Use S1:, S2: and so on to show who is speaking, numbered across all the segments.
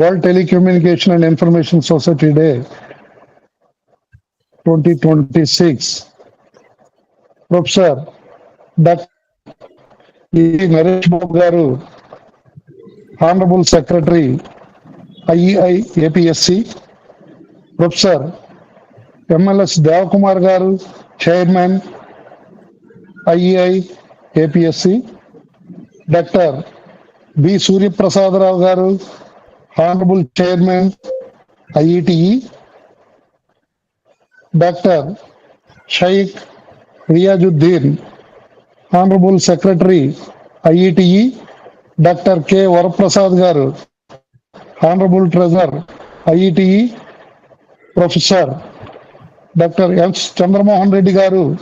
S1: World Telecommunication and Information Society Day 2026. Professor Dr. E. Naresh Babu Garu, Honorable Secretary, IEI APSC. Professor MLS Devakumar Garu, Chairman, IEI APSC. Dr. B. Surya Prasad Rao Garu, Honorable Chairman, IETE. Dr. Shaikh Riyajuddin, Honorable Secretary, IETE. Dr. K. Varaprasad Garu, Honorable Treasurer, IETE. Professor Dr. S. Chandramohan Reddy Garu,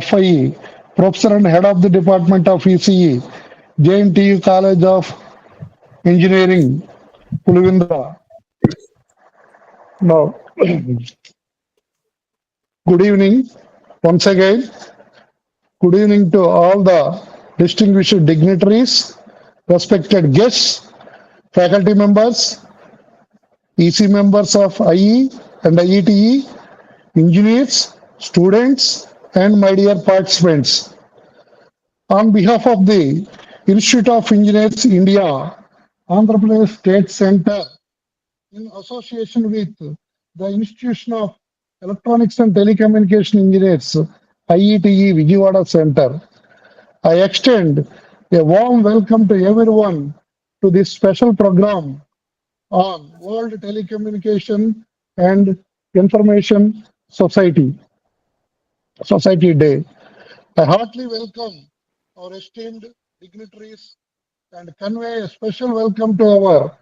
S1: FIE, Professor and Head of the Department of ECE, JNTU College of Engineering, Pulivindra. Now, good evening once again. Good evening to all the distinguished dignitaries, respected guests, faculty members, EC members of IE and IETE, engineers, students, and my dear participants. On behalf of the Institute of Engineers India, Andhra Pradesh State Center, in association with the Institution of Electronics and Telecommunication Engineers, IETE Vijayawada Center, I extend a warm welcome to everyone to this special program on World Telecommunication and Information Society Day. I heartily welcome our esteemed dignitaries and convey a special welcome to our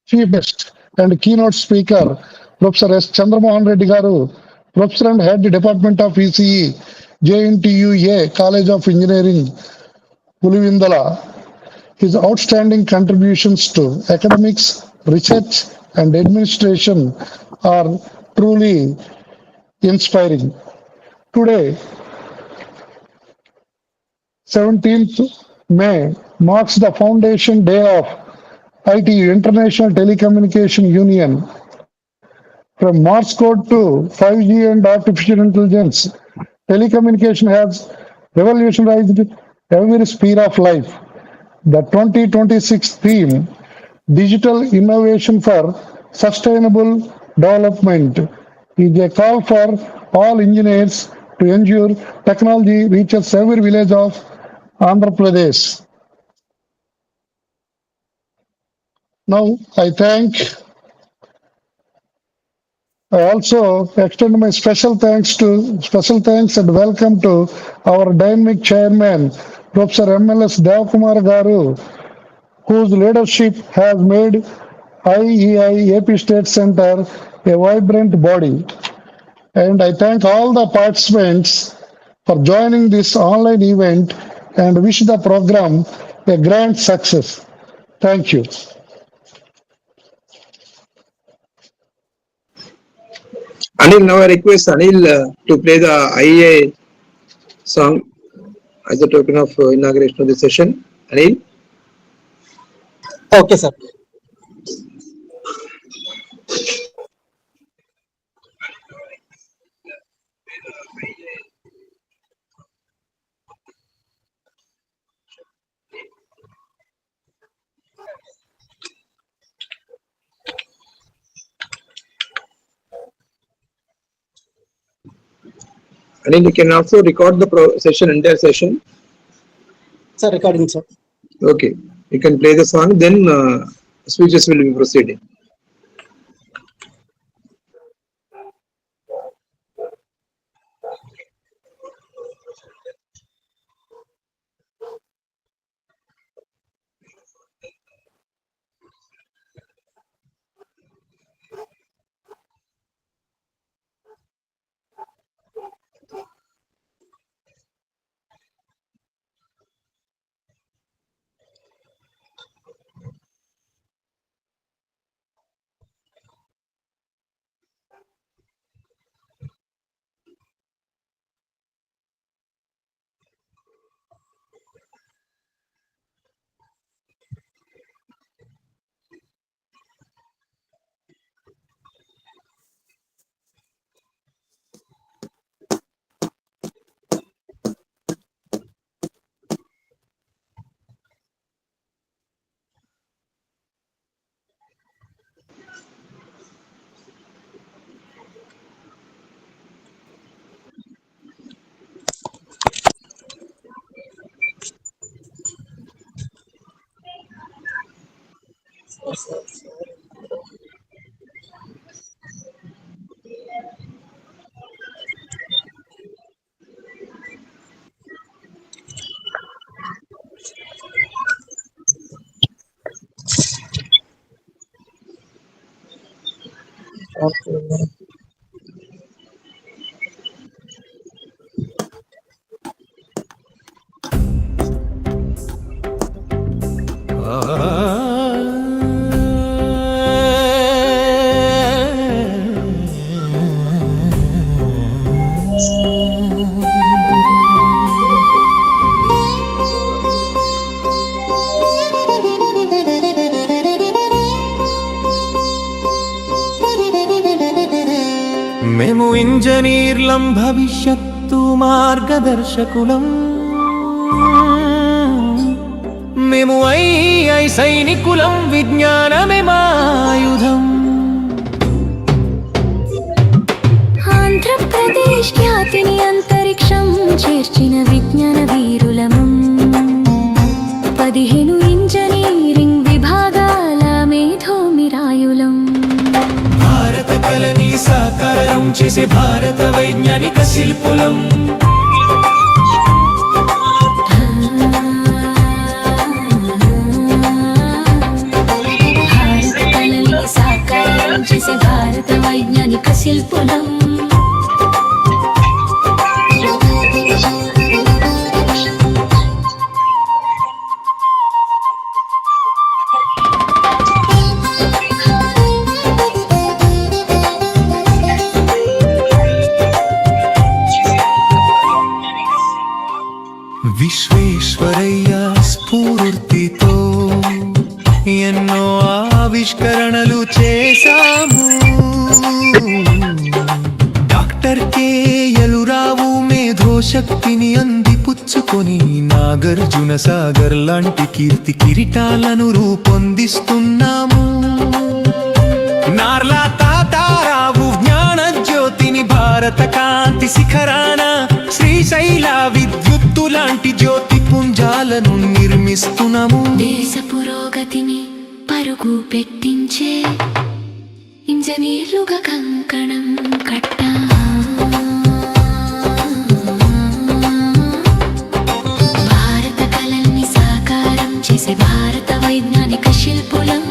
S1: chief guest and keynote speaker, Professor S. Chandramohan Reddy Garu, Professor and Head Department of ECE, JNTUA College of Engineering, Pulivindala. His outstanding contributions to academics, research, and administration are truly inspiring. Today, 17th May, marks the foundation day of ITU, International Telecommunication Union. From Morse code to 5G and artificial intelligence, telecommunication has revolutionized every sphere of life. The 2026 theme, Digital Innovation for Sustainable Development, is a call for all engineers to ensure technology reaches every village of Andhra Pradesh. Now, I also extend my special thanks and welcome to our dynamic chairman, Professor MLS Devakumar Garu, whose leadership has made IEI AP State Center a vibrant body. And I thank all the participants for joining this online event and wish the program a grand success. Thank you.
S2: Anil, now I request Anil to play the IEA song as a token of inauguration of the session. Anil?
S3: Okay, sir.
S2: Anil, you can also record the entire session.
S3: Sir, recording, sir.
S2: Okay, you can play the song, then speeches will be proceeding.
S3: Okay.
S4: మేము ఇంజనీర్లం భవిష్యత్తు మార్గదర్శకులం మేము I సైనికులం విజ్ఞానమే మాయుధం
S5: Andhra Pradesh ఖ్యాతిని అంతరిక్షం చేర్చిన విజ్ఞాన వీరులము 15 engineering విభాగాల మేధోమిరాయులం
S4: భారత కళని సాకారం చేసే భారత వైజ్ఞానిక శిల్పులం
S5: భారత కళని సాకారం చేసే భారత వైజ్ఞానిక శిల్పులం
S4: విశ్వేశ్వరయ్య స్ఫూర్తితో ఎన్నో ఆవిష్కరణలు చేశాము డాక్టర్ కేఎలురావు మేధోశక్తిని అందిపుచ్చుకొని నాగార్జున సాగర్ లాంటి కీర్తి కిరీటాలను రూపొందిస్తున్నాము నార్లా తాతారావు జ్ఞాన జ్యోతిని భారత కాంతి శిఖరాన శ్రీశైల విద్యుత్తు లాంటి జ్యోతి పుంజాలను నిర్మిస్తున్నాము
S5: దేశ పురోగతిని పరుగు పెట్టించే ఇంజనీర్లుగా కంకణం కట్టా భారత కళల్ని సాకారం చేసే భారత వైజ్ఞానిక శిల్పులం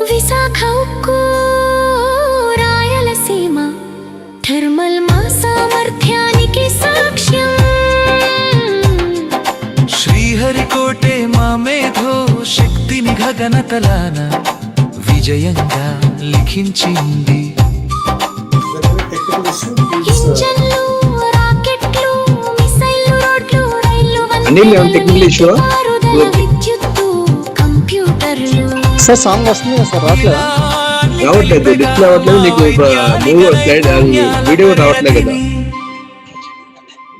S5: విశాఖ ఉక్కు రాయలసీమ థర్మల్ మా సామర్థ్యానికి సాక్ష్యం
S4: శ్రీహరికోటే మా మేధో శక్తిని గగనతలాన విజయంగా లిఖించింది
S5: ఇంజన్లు రాకెట్లు మిసైళ్లు రోడ్లు రైళ్లు
S2: అనిల్ ఏమైనా టెక్నికల్ ఇష్యూ
S5: పారుదల విద్యుత్తు కంప్యూటర్లు
S3: సార్ సాంగ్ వస్తుంది కదా సార్ రావట్లేదా
S2: రావట్లేదు డిస్ప్లే అవ్వట్లేదు నీకు మూవ్ స్లైడ్ వీడియో రావట్లేదు కదా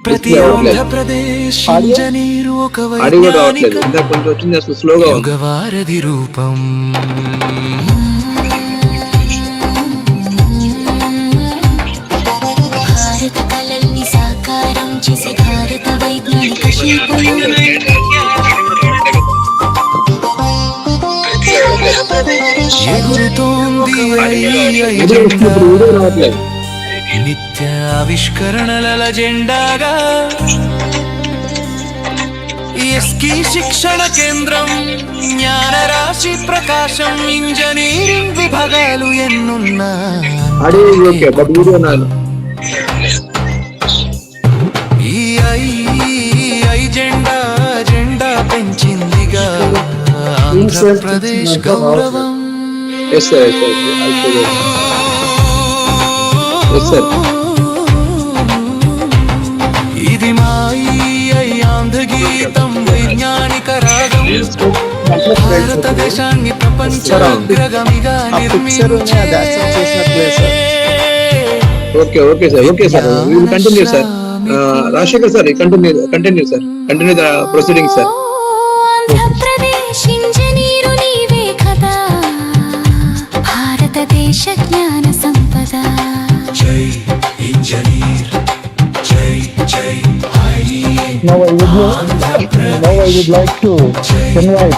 S4: ప్రతి ఆంధ్రప్రదేశ్ ఇంజనీరు ఒక
S2: ఆడియో కూడా రావట్లేదు ఇందాక కొంచెం వచ్చింది అసలు స్లోగా ఉంది
S4: యుగవారధి రూపం
S5: భారత కళల్ని సాకారం చేసే భారత వైజ్ఞానిక శిల్పులు
S4: ఎగురుతోంది
S2: వీడియో వస్తున్నప్పుడు వీడియో రావట్లేదు
S4: నిత్య ఆవిష్కరణల జెండాగా ఎస్కి శిక్షణ కేంద్రం జ్ఞాన రాశి ప్రకాశం ఇంజనీరింగ్ విభాగాలు ఎన్నున్నా
S2: ఆడియో ఓకే బట్ వీడియో నాది
S4: ఈ ఐ జెండా పెంచిందిగా ఆంధ్రప్రదేశ్ గౌరవం
S2: ఎస్ సార్ ఎస్ సార్
S4: ఇది మా ఈ ఆంధ్ర గీతం వైజ్ఞానిక రాగం భారతదేశాన్ని ప్రపంచ అగ్రగమిగా
S3: ఆ పిక్చర్
S4: నిర్మించే
S3: దాచి చేసినట్లే sir.
S2: Okay, sir. We will continue, sir. Rashekar, sir, continue, sir. Continue the proceedings, sir.
S5: Andhra Pradesh engineer నీవే కదా భారతదేశ జ్ఞాన సంపద
S4: జై ఇంజనీర్ జై జై
S1: Now I would like to invite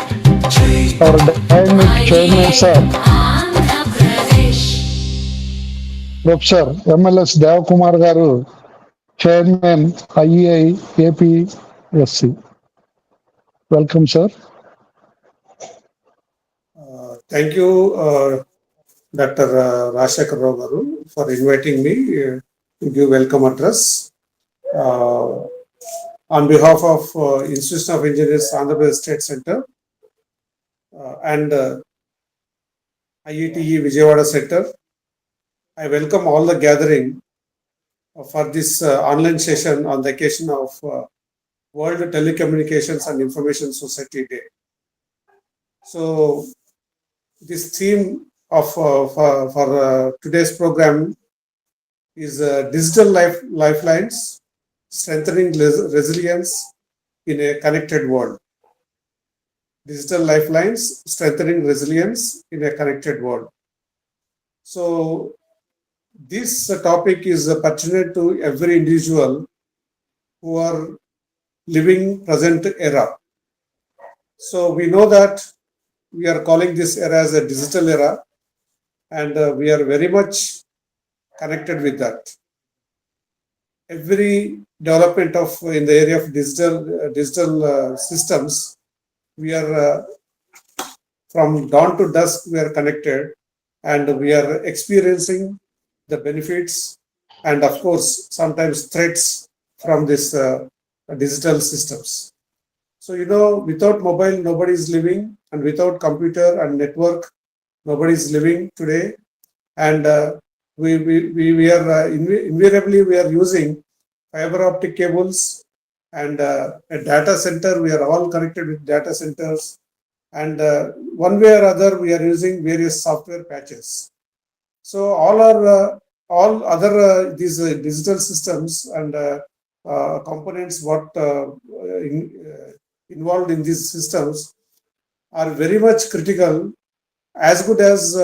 S1: our dynamic chairman, sir,
S5: Andhra Pradesh
S1: Professor MLS Devakumar Garu, Chairman IEI APSC. Welcome, sir.
S6: Thank you, Dr. Rashekar Rao garu, for inviting me to give welcome address. On behalf of Institution of Engineers, Andhra Pradesh State Center, and IETE Vijayawada Center, I welcome all the gathering for this online session on the occasion of World Telecommunications and Information Society Day. So, this theme of for today's program is digital lifelines, strengthening resilience in a connected world. Digital lifelines, strengthening resilience in a connected world. So, this topic is pertinent to every individual who are living present era. So, we know that we are calling this era as a digital era, and we are very much connected with that. Every development of in the area of digital systems, we are from dawn to dusk we are connected, and we are experiencing the benefits and of course sometimes threats from this digital systems. So, you know, without mobile, nobody is living, and without computer and network, nobody is living today. And we are invariably we are using fiber optic cables, and a data center. We are all connected with data centers, and one way or other, we are using various software patches. So, all other these digital systems and components what involved in these systems are very much critical, as good as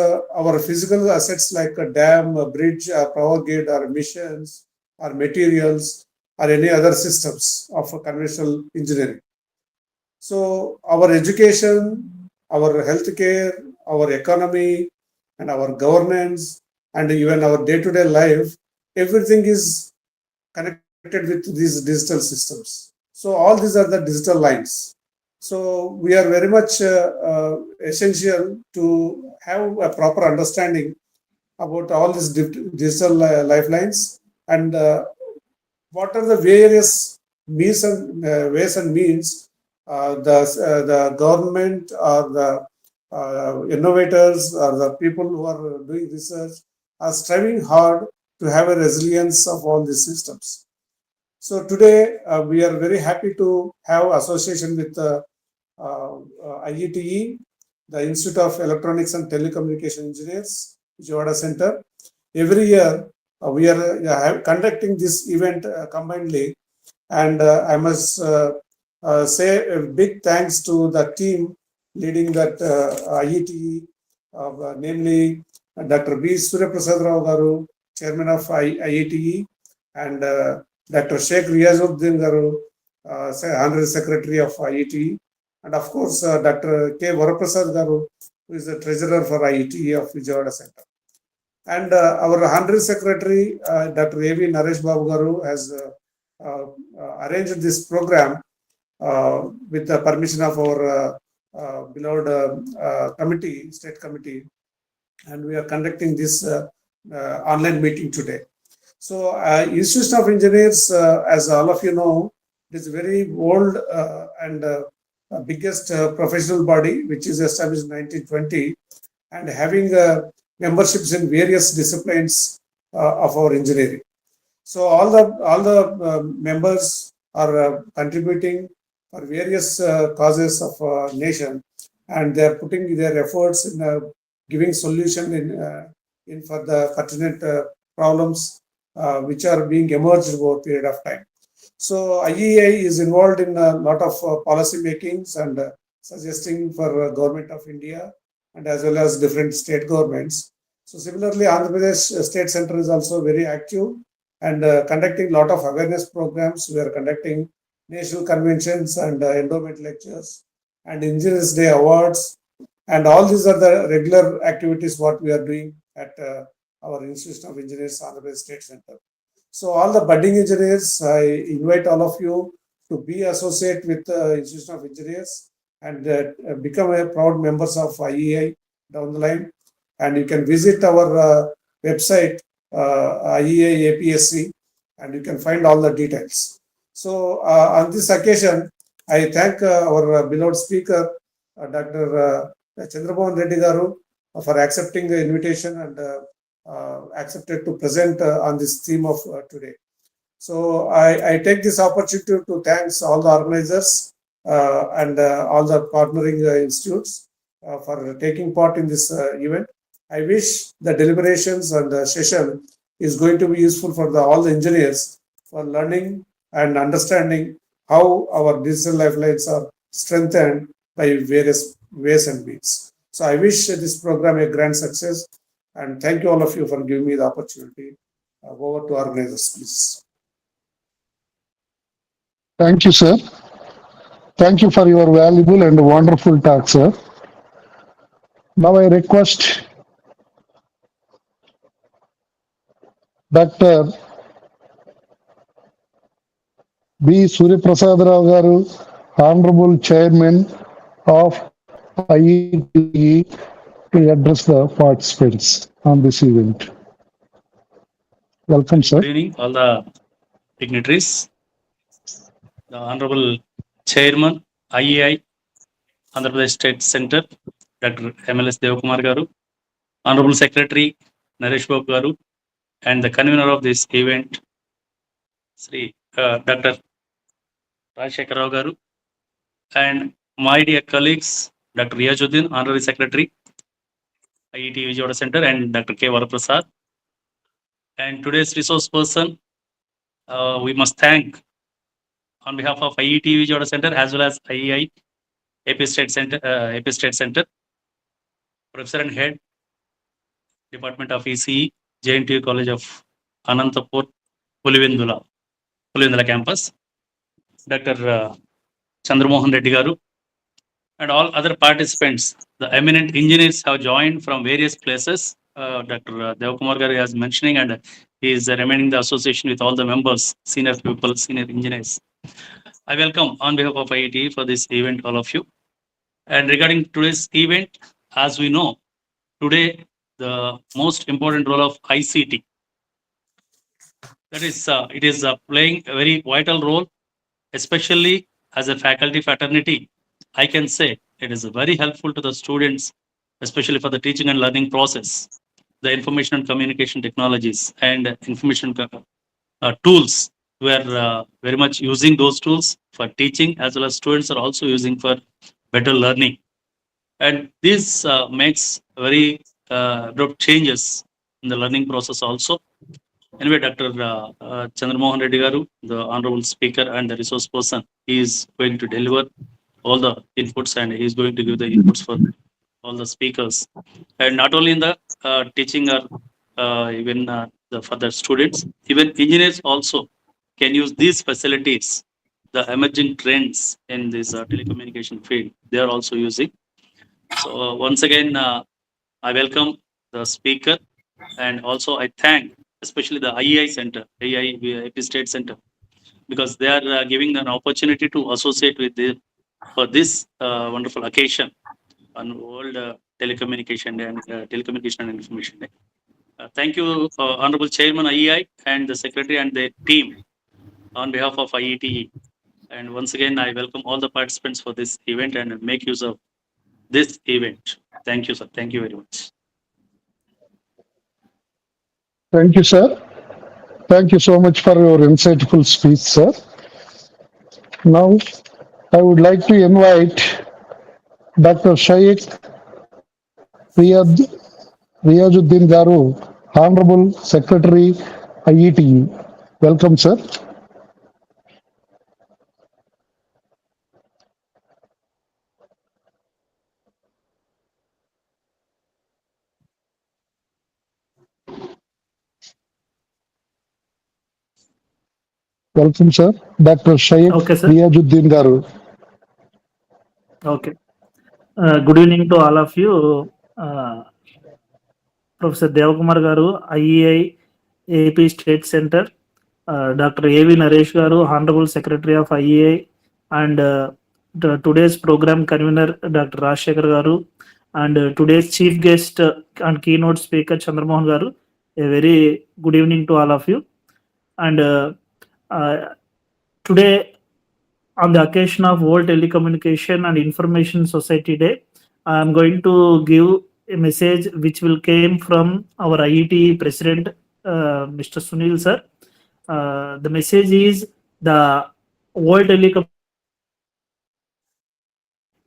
S6: our physical assets like a dam, a bridge, a power grid, or missions, or materials, or any other systems of conventional engineering. So, our education, our healthcare, our economy, and our governance, and even our day-to-day life, everything is connected with these digital systems. So, all these are the digital lines. So, we are very much essential to have a proper understanding about all these digital lifelines, and what are the various ways and means the government or the innovators or the people who are doing research are striving hard to have a resilience of all these systems. So today we are very happy to have association with IETE, the Institute of Electronics and Telecommunication Engineers, Vijayawada Center. Every year we are conducting this event combinedly, and I must say a big thanks to the team leading that IETE, namely Dr. B. Suryaprasad Rao Garu, Chairman of IETE, and Dr. Sheikh Riyazuddin Garu, Honorary Secretary of IETE, and of course Dr. K. Varaprasad Garu, who is the Treasurer for IETE of Vijayawada Center. And our Honorary Secretary, Dr. A.V. Naresh Babu Garu, has arranged this program with the permission of our beloved committee, state committee, and we are conducting this online meeting today. So, Institution of Engineers, as all of you know, it is a very old and biggest professional body which is established in 1920, and having memberships in various disciplines of our engineering. So all the members are contributing for various causes of nation, and they are putting their efforts in giving solution in for the pertinent problems which are being emerged over a period of time. So IEI is involved in a lot of policy makings and suggesting for government of India and as well as different state governments. So similarly, Andhra Pradesh State Center is also very active and conducting a lot of awareness programs. We are conducting national conventions and endowment lectures and Engineers Day awards, and all these are the regular activities what we are doing at our Institution of Engineers, Andhra Pradesh State Center. So all the budding engineers, I invite all of you to be associate with the Institution of Engineers and become a proud members of IEI down the line. And you can visit our website, IEI APSC, and you can find all the details. So on this occasion, I thank our beloved speaker, Dr. Chandramohan Reddy Garu, for accepting the invitation and accepted to present on this theme of today. So I take this opportunity to thank all the organizers and all the partnering institutes for taking part in this event. I wish the deliberations and the session is going to be useful for all the engineers for learning and understanding how our digital lifelines are strengthened by various ways and means. So I wish this program a grand success, and thank you all of you for giving me the opportunity. Over to organizers, please.
S1: Thank you, sir. Thank you for your valuable and wonderful talk, sir. Now I request Dr. B. Surya Prasad Rao Garu, Honorable Chairman of IETE, to address the participants on this event. Welcome, sir.
S7: Good evening, all the dignitaries. The Honorable Chairman, IEI, Andhra Pradesh State Center, Dr. MLS Devakumar Garu, Honorable Secretary, Naresh Babu Garu, and the convener of this event, Sri Dr. Rajshekar Rao Garu, and my dear colleagues, Dr. Riyajuddin, Honorary Secretary, IET Vijayawada Center, and Dr. K. Varaprasad. And today's resource person, we must thank on behalf of IET Vijayawada Center as well as IEI AP State Center, Professor and Head, Department of ECE, JNTU College of Anantapur, Pulivendula campus, Dr. Chandramohan Reddy Garu, and all other participants. The eminent engineers have joined from various places. Dr. Devakumar Garu is mentioning, and he is remaining the association with all the members, senior people, senior engineers. I welcome on behalf of IET for this event, all of you. And regarding today's event, as we know, today the most important role of ICT, that is, it is playing a very vital role, especially as a faculty fraternity. I can say it is very helpful to the students, especially for the teaching and learning process. The information and communication technologies and information tools, we are very much using those tools for teaching, as well as students are also using for better learning. And this makes very abrupt changes in the learning process also. Anyway, Dr. Chandramohan Reddy Garu, the honorable speaker and the resource person, he is going to deliver all the inputs, and he is going to give the inputs for all the speakers. And not only in the teaching or even for the students, even engineers also can use these facilities, the emerging trends in this telecommunication field, they are also using. So once again, I welcome the speaker, and also I thank especially the IEI Center, IEI AP State Center, because they are giving an opportunity to associate with them for this wonderful occasion on World Telecommunication and Information Day. Thank you, Honorable Chairman IEI and the Secretary and their team on behalf of IETE. And once again, I welcome all the participants for this event and make use of this event. Thank you, sir. Thank you very much.
S1: Thank you, sir. Thank you so much for your insightful speech, sir. Now, I would like to invite Dr. Shaikh Riyad, Riyazuddin Garu, Honorable Secretary, IETE. Welcome, sir. Welcome, sir. Dr. Shaikh
S8: Okay, sir.
S1: Riyazuddin Garu.
S8: Okay. Good evening to all of you. Professor Devakumar Garu, IEI AP State Center, Dr. A.V. Naresh Garu, Honorable Secretary of IEI, and today's program convener, Dr. Rajshekhar Garu, and today's chief guest and keynote speaker, Chandramohan Garu. A very good evening to all of you. And today, on the occasion of World Telecommunication and Information Society Day, I am going to give a message which will came from our IET President, Mr. Sunil sir. The message is the World Telecommunication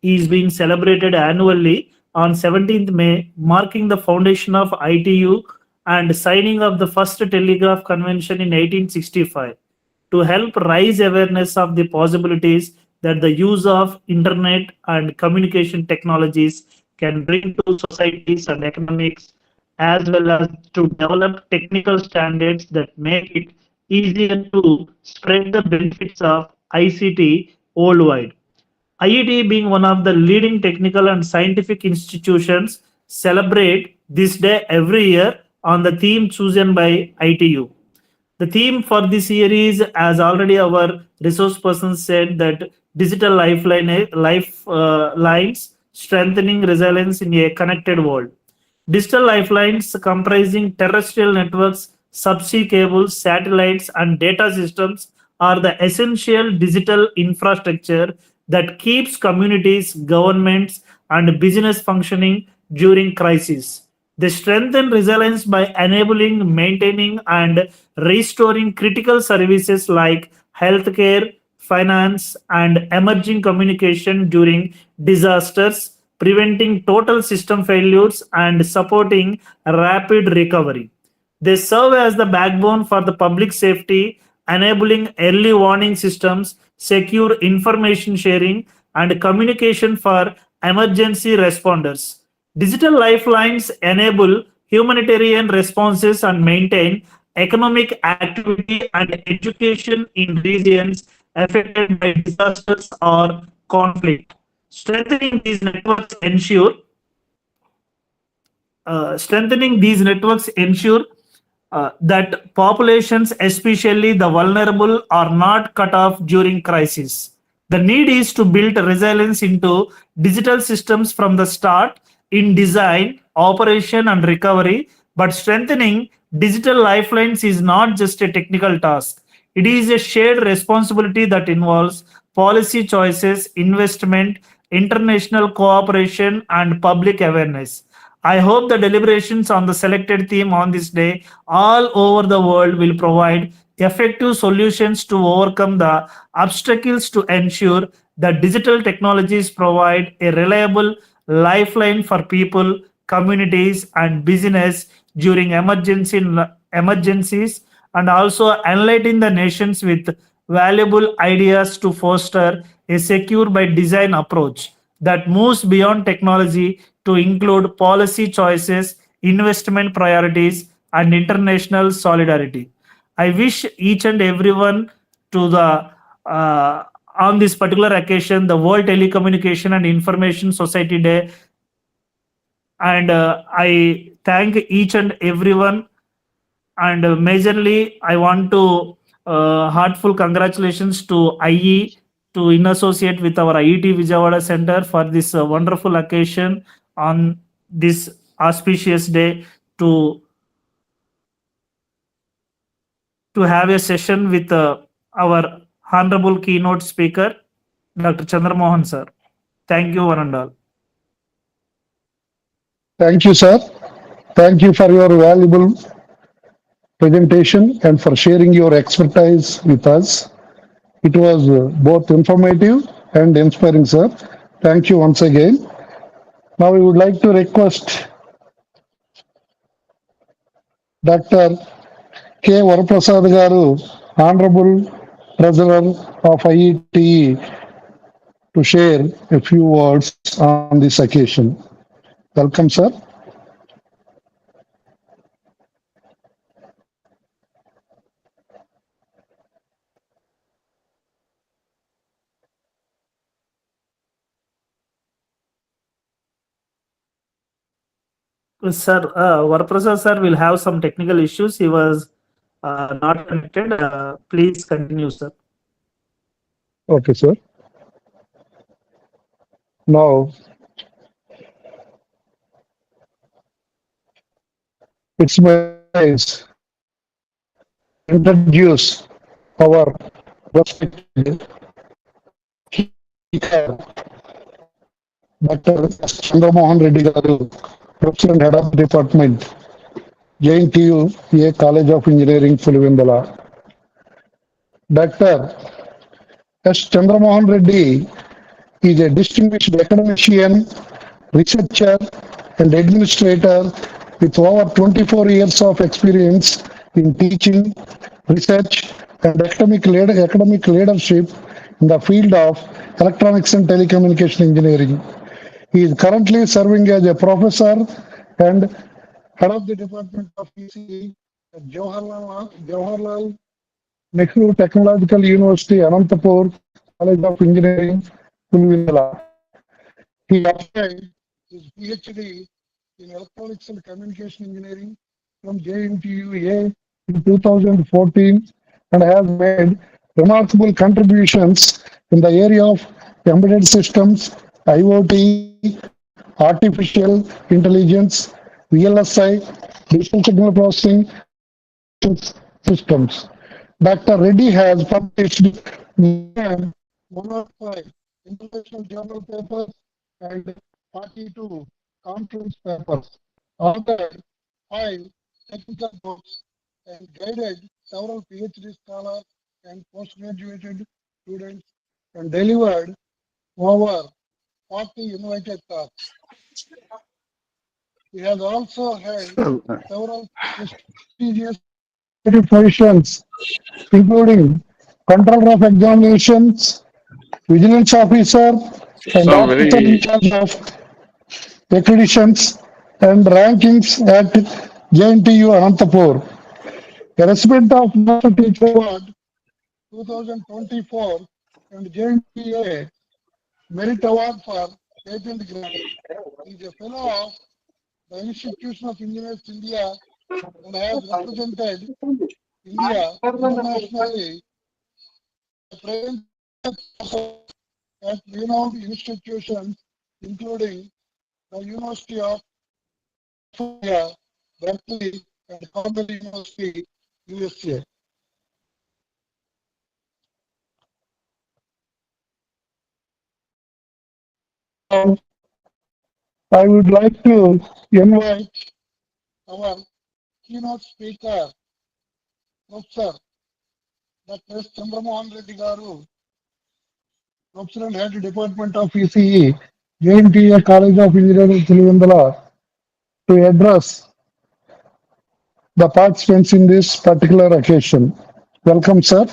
S8: is being celebrated annually on 17th May, marking the foundation of ITU and signing of the first telegraph convention in 1865 to help raise awareness of the possibilities that the use of internet and communication technologies can bring to societies and economics, as well as to develop technical standards that make it easier to spread the benefits of ICT worldwide. IET, being one of the leading technical and scientific institutions, celebrate this day every year on the theme chosen by ITU. The theme for this year is, as already our resource person said, that digital lines strengthening resilience in a connected world. Digital lifelines comprising terrestrial networks, subsea cables, satellites, and data systems are the essential digital infrastructure that keeps communities, governments, and business functioning during crises. They strengthen resilience by enabling, maintaining, and restoring critical services like healthcare, finance, and emerging communication during disasters, preventing total system failures and supporting rapid recovery. They serve as the backbone for the public safety, enabling early warning systems, secure information sharing, and communication for emergency responders. Digital lifelines enable humanitarian responses and maintain economic activity and education in regions affected by disasters or conflict. Strengthening these networks ensure that populations, especially the vulnerable, are not cut off during crisis. The need is to build resilience into digital systems from the start in design, operation, and recovery. But strengthening digital lifelines is not just a technical task. It is a shared responsibility that involves policy choices, investment, international cooperation, and public awareness. I hope the deliberations on the selected theme on this day all over the world will provide effective solutions to overcome the obstacles to ensure that digital technologies provide a reliable lifeline for people, communities, and business during emergencies, and also enlighten the nations with valuable ideas to foster a secure by design approach that moves beyond technology to include policy choices, investment priorities, and international solidarity. I wish each and everyone to the on this particular occasion, the World Telecommunication and Information Society Day, and I thank each and everyone. And majorly, I want to heartful congratulations to IE to in associate with our IET Vijayawada Center for this wonderful occasion on this auspicious day to have a session with our honorable keynote speaker, Dr. Chandramohan sir. Thank you, one and all.
S1: Thank you, sir. Thank you for your valuable presentation and for sharing your expertise with us. It was both informative and inspiring, sir. Thank you once again. Now we would like to request Dr. K. Varaprasad Garu, Honorable Treasurer of IETE, to share a few words on this occasion. Welcome, sir.
S8: Sir, Varaprasad sir will have some technical issues. He was not connected. Please continue, sir.
S1: Okay, sir. Now, it's my place to introduce our respected speaker, Dr. S. Chandramohan Reddy Garu, President Head of the Department, JNTU, A College of Engineering, Pulivendala. Dr. S. Chandramohan Reddy is a distinguished academician, researcher, and administrator with over 24 years of experience in teaching, research, and academic leadership in the field of electronics and telecommunication engineering. He is currently serving as a professor and head of the Department of PCE at Jawaharlal Nehru Technological University, Anantapur College of Engineering, Pulvindala. He obtained his PhD in Electronics and Communication Engineering from JNTU in 2014 and has made remarkable contributions in the area of embedded systems, IoT, artificial intelligence, VLSI, digital signal processing systems. Dr. Reddy has published more than 105 international journal papers and 42 conference papers, authored 5 technical books, and guided several PhD scholars and postgraduate students, and delivered over 40 invited talks. He has also held several prestigious positions, including Controller of Examinations, Vigilance Officer, and Officer in charge of accreditations and rankings at JNTU Anantapur. A recipient of Master Teacher Award 2024 and JNTU Merit Award for Patent Grant. He is a fellow of the Institution of Engineers India and has represented India internationally at renowned institutions, including the University of California, Berkeley, and Cornell University, USA. I would like to invite our keynote speaker, Professor Dr. S. Chandramohan Reddy Garu, Professor and Head Department of PCE, JNTU College of Engineering, Pulvindala, to address the participants in this particular occasion. Welcome, sir.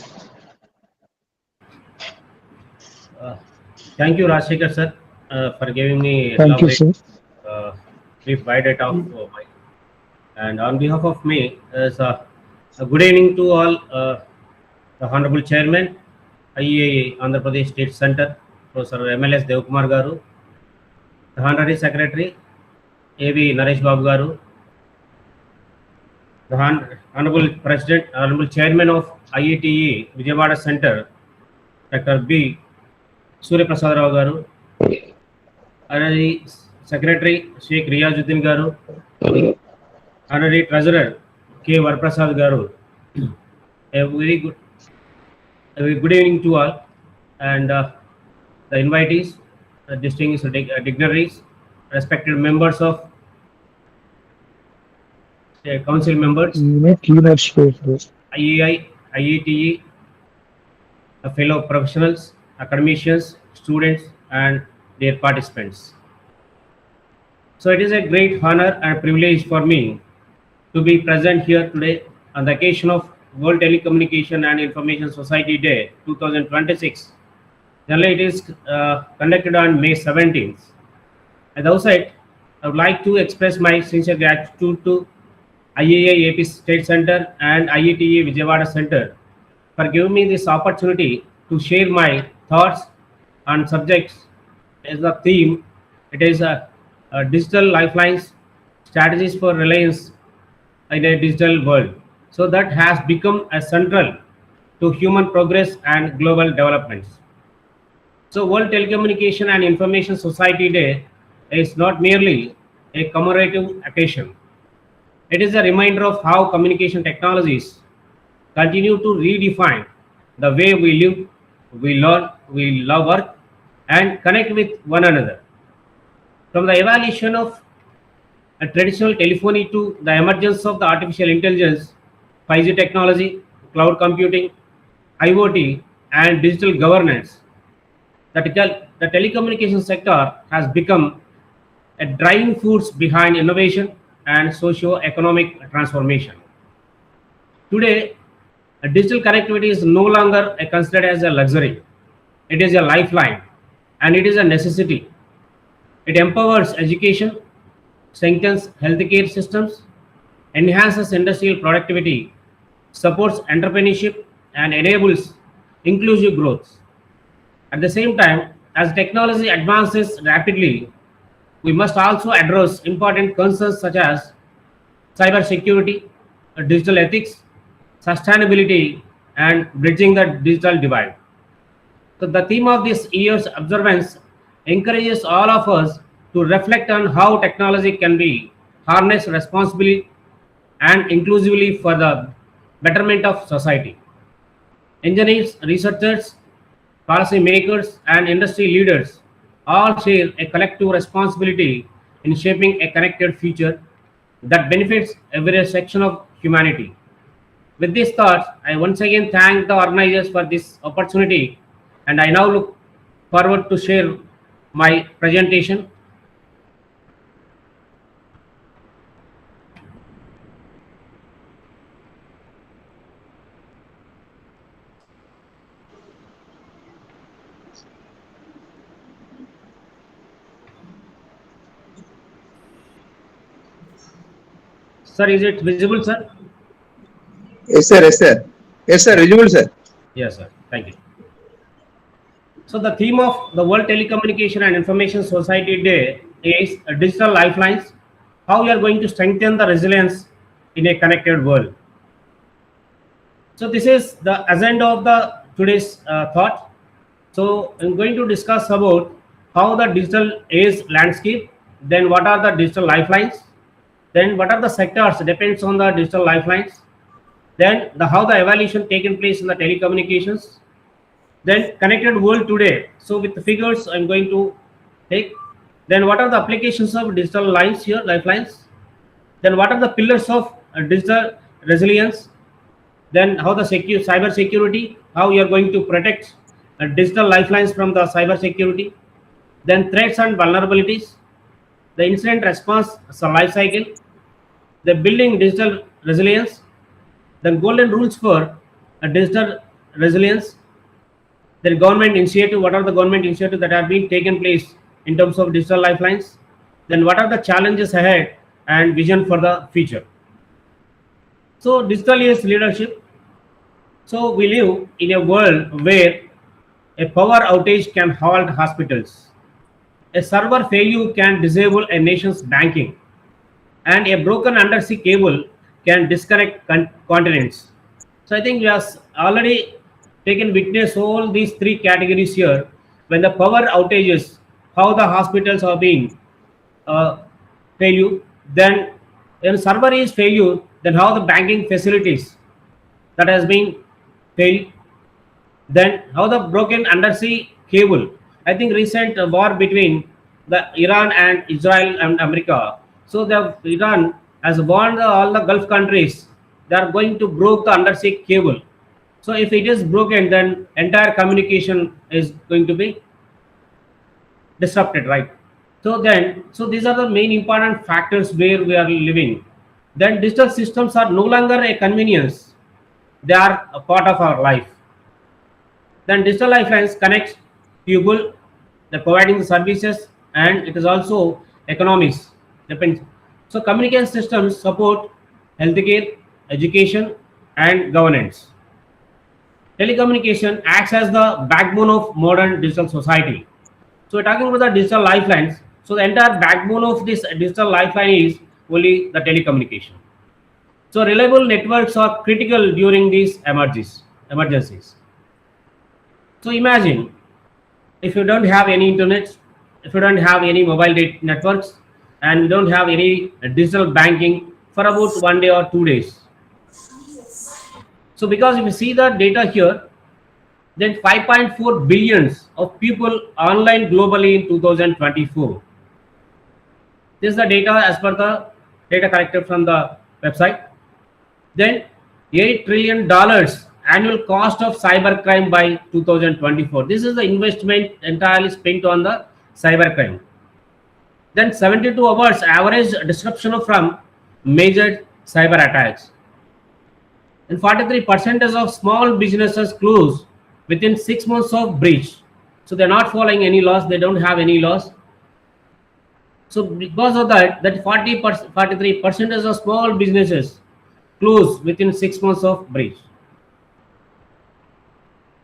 S9: Thank you, Rajshekhar sir, for giving me
S1: Thank you, sir.
S9: brief biodata of mine. And on behalf of me, a good evening to all the Honorable Chairman, IEA Andhra Pradesh State Center, Professor MLS Devkumar Garu, the Honorary Secretary, AV Naresh Babu Garu, the Honorable President, Honorable Chairman of IETE Vijayawada Center, Dr. B. Surya Prasad Rao Garu, Honorary Secretary Sheikh Riyazuddin Garu, Honorary Treasurer K. Varaprasad Garu. A very good evening to all, and the invitees, distinguished dignitaries, respected members of council members, IEI, IETE, fellow professionals, academicians, students, and their participants. So it is a great honor and privilege for me to be present here today on the occasion of World Telecommunication and Information Society Day 2026. Generally, it is conducted on May 17th. At the outset, I would like to express my sincere gratitude to IAI AP State Center and IETA Vijayawada Center for giving me this opportunity to share my thoughts on subjects as the theme. It is digital lifelines, strategies for reliance in a digital world. So that has become a central to human progress and global developments. So World Telecommunication and Information Society Day is not merely a commemorative occasion. It is a reminder of how communication technologies continue to redefine the way we live, we learn, we love work, and connect with one another. From the evolution of a traditional telephony to the emergence of the artificial intelligence, 5G technology, cloud computing, IoT, and digital governance, the telecommunication sector has become a driving force behind innovation and socio-economic transformation. Today, digital connectivity is no longer considered as a luxury. It is a lifeline and it is a necessity. It empowers education, strengthens healthcare systems, enhances industrial productivity, supports entrepreneurship, and enables inclusive growth. At the same time, as technology advances rapidly, we must also address important concerns such as cybersecurity, digital ethics, sustainability, and bridging the digital divide. So the theme of this year's observance encourages all of us to reflect on how technology can be harnessed responsibly and inclusively for the betterment of society. Engineers, researchers, policymakers, and industry leaders all share a collective responsibility in shaping a connected future that benefits every section of humanity. With these thoughts, I once again thank the organizers for this opportunity, and I now look forward to share my presentation. Sir, is it visible, sir?
S2: Yes, sir. Yes, sir. Yes, sir. Visible, sir.
S9: Yes, sir. Thank you. So the theme of the World Telecommunication and Information Society Day is digital lifelines, how we are going to strengthen the resilience in a connected world. So this is the agenda of the today's thought. So I'm going to discuss about how the digital age landscape, then what are the digital lifelines, then what are the sectors depends on the digital lifelines, then how the evolution taken place in the telecommunications, then connected world today. So with the figures I'm going to take, then what are the applications of digital lines here, lifelines, then what are the pillars of digital resilience, then how the cyber security, how you are going to protect digital lifelines from the cyber security, then threats and vulnerabilities, the incident response life cycle, the building digital resilience, then golden rules for digital resilience, the government initiative, what are the government initiatives that are being taken place in terms of digital lifelines, then what are the challenges ahead and vision for the future. So digital is leadership. So we live in a world where a power outage can halt hospitals, a server failure can disable a nation's banking, and a broken undersea cable can disconnect continents. So I think we have already taken witness all these three categories here. When the power outages, how the hospitals are being failure, then when server is failure, then how the banking facilities that has been failed, then how the broken undersea cable. I think recent war between the Iran and Israel and America. So the Iran has warned all the Gulf countries they are going to break the undersea cable. So if it is broken, then entire communication is going to be disrupted, right? So these are the main important factors where we are living. Then digital systems are no longer a convenience; they are a part of our life. Then digital lifelines connects people, they're providing the services, and it is also economics. Depends. So communication systems support healthcare, education, and governance. Telecommunication acts as the backbone of modern digital society. So we're talking about the digital lifelines. So the entire backbone of this digital lifeline is only the telecommunication. So reliable networks are critical during these emergencies. So imagine if you don't have any internet, if you don't have any mobile data networks, and you don't have any digital banking for about 1 day or 2 days. So because if you see the data here, then 5.4 billions of people online globally in 2024. This is the data as per the data collected from the website. Then $8 trillion annual cost of cybercrime by 2024. This is the investment entirely spent on the cybercrime. Then 72 hours average disruption from major cyber attacks. And 43% of small businesses close within 6 months of breach. So they're not following any laws, they don't have any laws. So because of that 43% of small businesses close within 6 months of breach.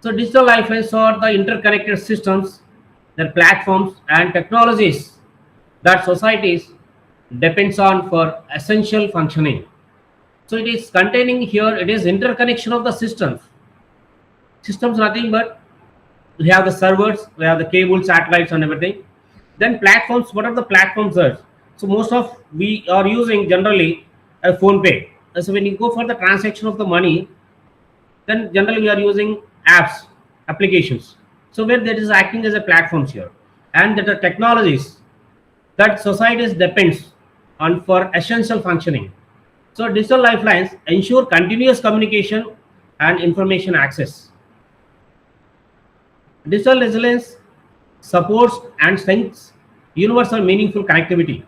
S9: So digital lifelines are the interconnected systems, their platforms and technologies that societies depends on for essential functioning. So it is containing here, it is interconnection of the systems. Systems nothing but we have the servers, we have the cable, satellites and everything. Then platforms, what are the platforms are? So most of we are using generally a phone pay. So when you go for the transaction of the money, then generally we are using apps, applications. So where that is acting as a platforms here. And that are technologies that societies depends on for essential functioning. So digital lifelines ensure continuous communication and information access. Digital resilience supports and strengthens universal meaningful connectivity.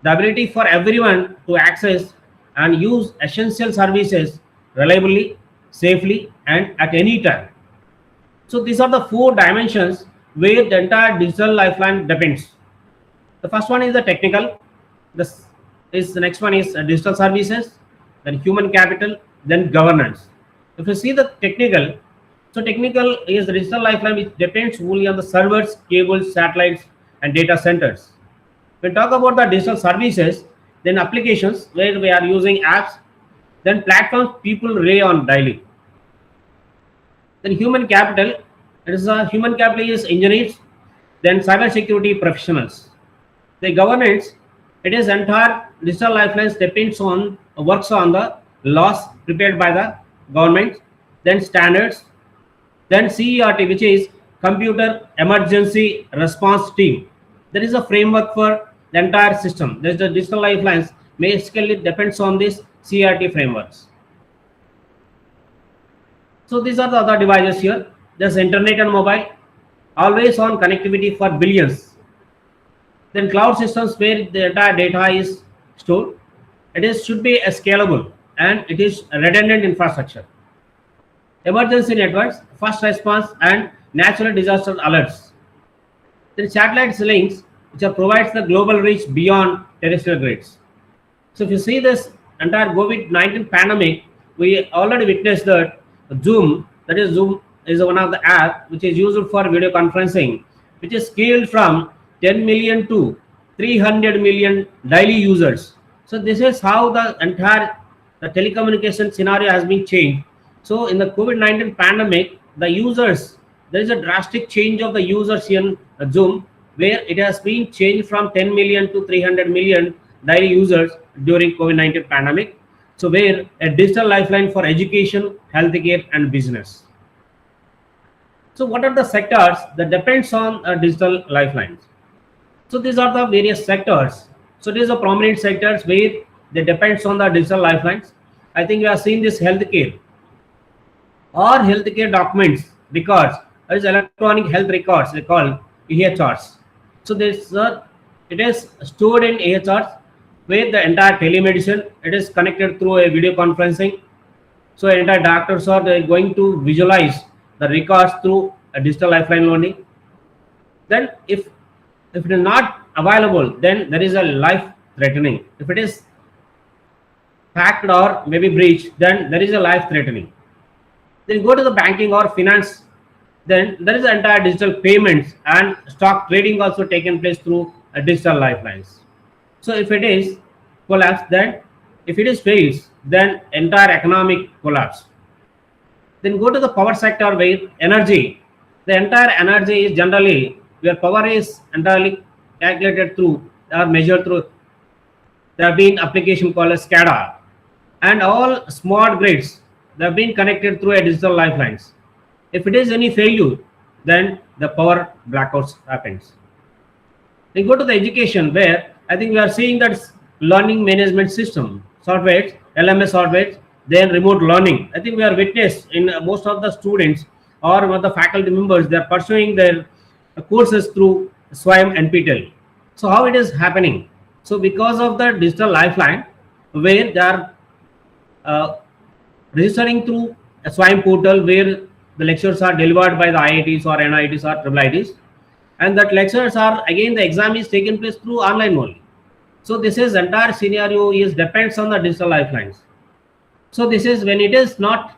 S9: The ability for everyone to access and use essential services reliably, safely, and at any time. So these are the 4 dimensions where the entire digital lifeline depends. The first one is the technical. The next one is digital services, then human capital, then governance. If you see the technical, so technical is the digital lifeline which depends only on the servers, cables, satellites, and data centers. When we talk about the digital services, then applications where we are using apps, then platforms people rely on daily. Then human capital, it is a human capital is engineers, then cyber security professionals. The governance, it is entire digital lifelines depends on works on the laws prepared by the government, then standards, then CERT, which is Computer Emergency Response Team. There is a framework for the entire system. There's the digital lifelines basically depends on this CERT frameworks. So these are the other devices here. There's internet and mobile, always on connectivity for billions. Then cloud systems where the entire data is stored. It is should be a scalable and it is a redundant infrastructure. Emergency networks, first response and natural disaster alerts. Then satellite links which provides the global reach beyond terrestrial grids. So if you see this entire COVID-19 pandemic, we already witnessed that Zoom, that is Zoom is one of the app which is used for video conferencing, which is scaled from 10 million to 300 million daily users. So this is how the entire the telecommunication scenario has been changed. So in the COVID-19 pandemic, the users, there is a drastic change of the users in Zoom, where it has been changed from 10 million to 300 million daily users during COVID-19 pandemic. So where a digital lifeline for education, healthcare, and business. So what are the sectors that depends on digital lifelines? So these are the various sectors. So these are prominent sectors where they depends on the digital lifelines. I think we have seen this healthcare or healthcare documents, records, that is electronic health records, they call EHRs. So this it is stored in AHRs where the entire telemedicine it is connected through a video conferencing. So entire doctors are they going to visualize the records through a digital lifeline only. Then if it is not available, then there is a life threatening. If it is hacked or maybe breached, then there is a life threatening. Then go to the banking or finance, then there is the entire digital payments and stock trading also taken place through digital lifelines. So if it is collapse, then if it is fails, then entire economic collapse. Then go to the power sector where energy, the entire energy is generally where power is entirely calculated through or measured through. There have been application called as SCADA, and all smart grids they have been connected through a digital lifelines. If it is any failure, then the power blackouts happens. Then go to the education where I think we are seeing that learning management system software, LMS software, then remote learning. I think we are witness in most of the students or the faculty members they are pursuing their courses through SWAYAM and PTEL. So how it is happening? So because of the digital lifeline, where they are registering through a SWAYAM portal where the lectures are delivered by the IITs or NITs or IITs, and that lectures are again the exam is taken place through online only. So this is entire scenario is depends on the digital lifelines. So this is when it is not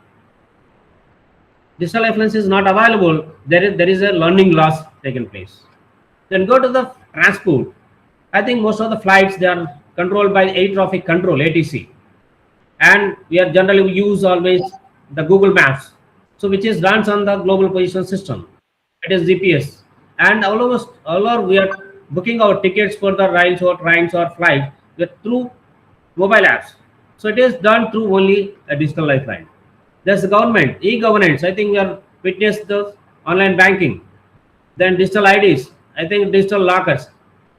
S9: digital lifelines is not available, there is a learning loss taken place. Then go to the transport. I think most of the flights they are controlled by air traffic control ATC, and we are generally use always the Google Maps, so which is runs on the global position system. It is GPS, and almost all are we are booking our tickets for the rails or trains or flights through mobile apps. So it is done through only a digital lifeline. There's the government e-governance. I think we are witnessed the online banking, then digital IDs. I think digital lockers.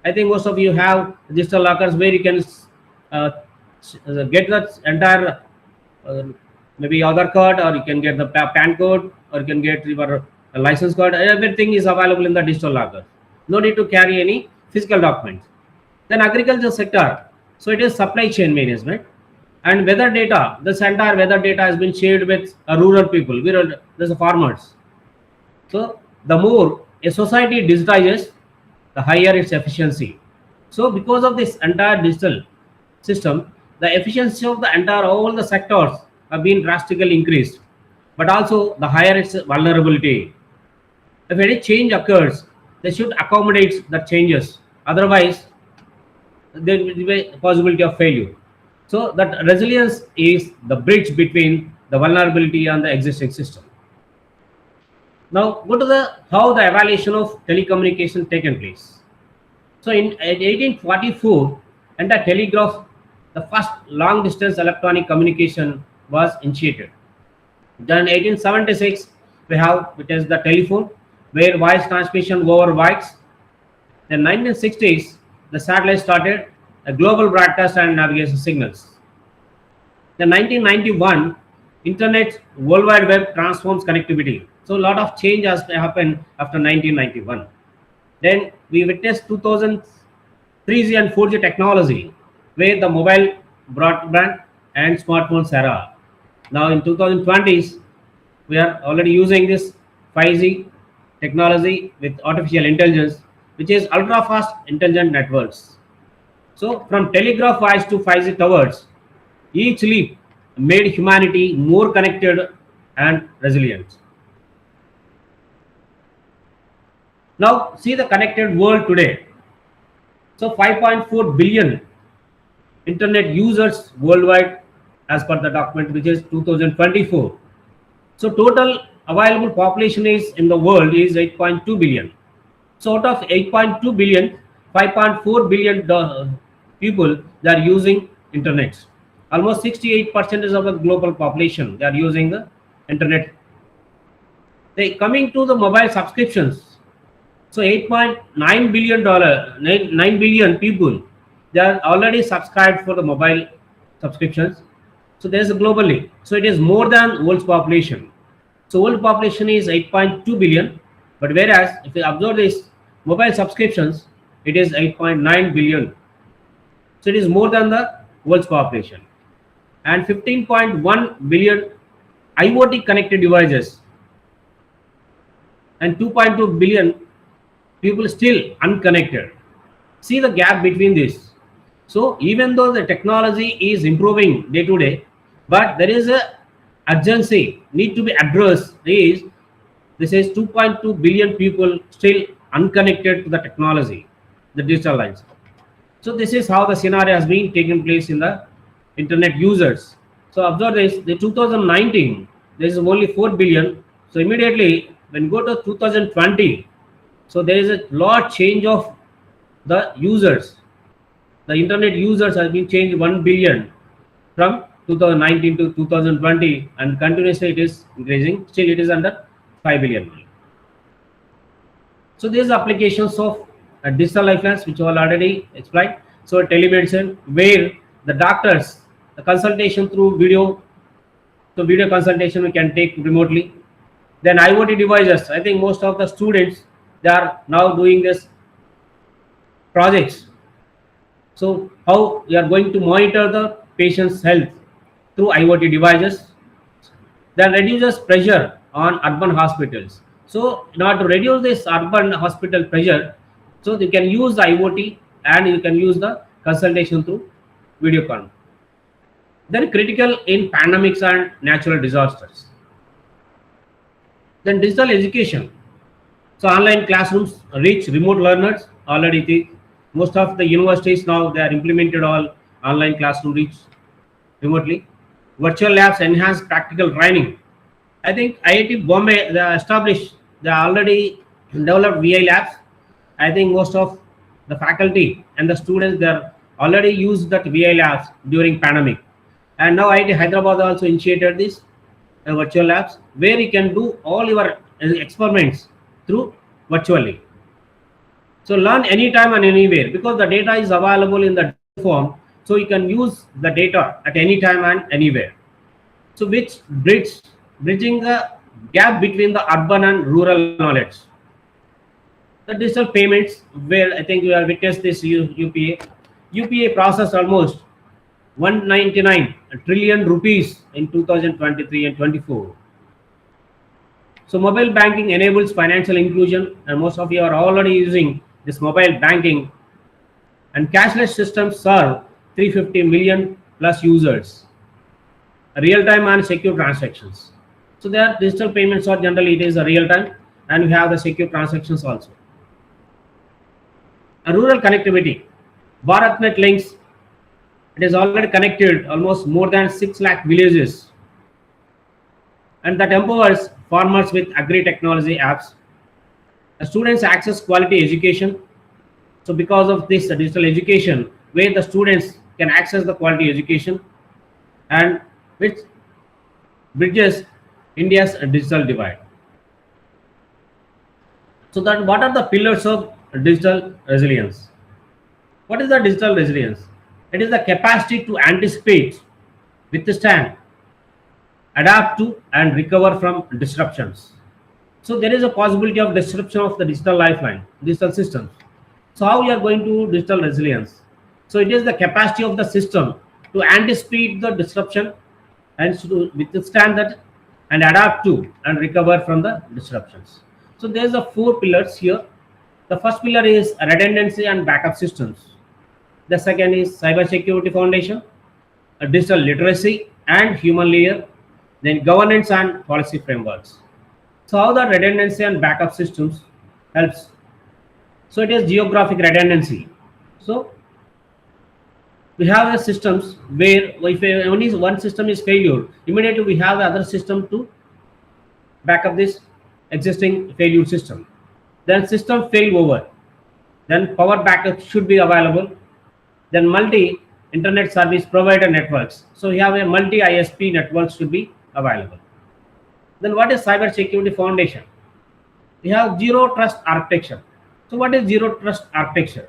S9: I think most of you have digital lockers where you can get the entire maybe Aadhaar card, or you can get the PAN code, or you can get your license card. Everything is available in the digital locker. No need to carry any physical documents. Then agriculture sector. So it is supply chain management and weather data. This entire weather data has been shared with rural people. There's the farmers. So the more a society digitizes, the higher its efficiency. So because of this entire digital system, the efficiency of the entire all the sectors have been drastically increased, but also the higher its vulnerability. If any change occurs, they should accommodate the changes. Otherwise, there will be a possibility of failure. So that resilience is the bridge between the vulnerability and the existing system. Now go to the how the evaluation of telecommunication taken place. So in 1844, and the telegraph, the first long distance electronic communication was initiated. Then 1876, we have it is the telephone, where voice transmission over wires. Then 1960s, the satellite started a global broadcast and navigation signals. Then 1991, internet, World Wide Web transforms connectivity. So a lot of change has happened after 1991. Then we witnessed 2000 3G and 4G technology, where the mobile, broadband and smartphones era. Now in 2020s, we are already using this 5G technology with artificial intelligence, which is ultra fast intelligent networks. So from telegraph wires to 5G towers, each leap made humanity more connected and resilient. Now see the connected world today. So 5.4 billion internet users worldwide as per the document, which is 2024. So total available population is in the world is 8.2 billion. So out of 8.2 billion, 5.4 billion people they are using internet. Almost 68% of the global population they are using the internet. They coming to the mobile subscriptions. So 8.9 billion dollar 9 billion people they are already subscribed for the mobile subscriptions. So there is a globally. So it is more than world's population. So world population is 8.2 billion, but whereas if you observe this mobile subscriptions, it is 8.9 billion. So it is more than the world's population. And 15.1 billion IoT connected devices and 2.2 billion people still unconnected. See the gap between this. So even though the technology is improving day to day, but there is a urgency need to be addressed is this is 2.2 billion people still unconnected to the technology, the digital lines. So this is how the scenario has been taken place in the internet users. So observe this, the 2019, there is only 4 billion. So immediately when you go to 2020, so there is a lot change of the users. The internet users has been changed 1 billion from 2019 to 2020, and continuously it is increasing. Still it is under 5 billion. So these applications of digital lifelines which I already explained. So telemedicine, where the doctors, the consultation through video, so video consultation we can take remotely. Then IoT devices, I think most of the students, they are now doing this projects. So how you are going to monitor the patient's health through IoT devices. Then reduces pressure on urban hospitals. So in order to reduce this urban hospital pressure, so you can use the IoT and you can use the consultation through video con. Then critical in pandemics and natural disasters. Then digital education. So online classrooms reach remote learners already. Most of the universities now they are implemented all online classroom reach remotely. Virtual labs enhance practical training. I think IIT Bombay they established, they already developed VI labs. I think most of the faculty and the students they are already used that VI labs during pandemic. And now IIT Hyderabad also initiated this virtual labs where you can do all your experiments through virtually. So learn anytime and anywhere because the data is available in the form. So you can use the data at any time and anywhere. So which bridging the gap between the urban and rural knowledge. The digital payments where I think you have witnessed this UPA. UPA processed almost 199 trillion rupees in 2023 and 24. So mobile banking enables financial inclusion and most of you are already using this mobile banking, and cashless systems serve 350 million plus users. Real-time and secure transactions. So their digital payments are generally it is a real-time and we have the secure transactions also. A rural connectivity. BharatNet links, it is already connected almost more than 6 lakh villages, and that empowers farmers with agri-technology apps. The students access quality education. So because of this digital education, where the students can access the quality education and which bridges India's digital divide. So that what are the pillars of digital resilience? What is the digital resilience? It is the capacity to anticipate, withstand, adapt to and recover from disruptions. So there is a possibility of disruption of the digital lifeline, digital systems. So how we are going to digital resilience? So it is the capacity of the system to anticipate the disruption and to withstand that and adapt to and recover from the disruptions. So there's a 4 pillars here. The first pillar is redundancy and backup systems. The second is cybersecurity foundation, a digital literacy and human layer, then governance and policy frameworks. So how the redundancy and backup systems helps? So it is geographic redundancy. So we have the systems where if only one system is failure, immediately we have the other system to back up this existing failure system. Then system fail over. Then power backup should be available. Then multi internet service provider networks. So you have a multi ISP network should be available. Then what is cyber security foundation? We have zero trust architecture. So what is zero trust architecture?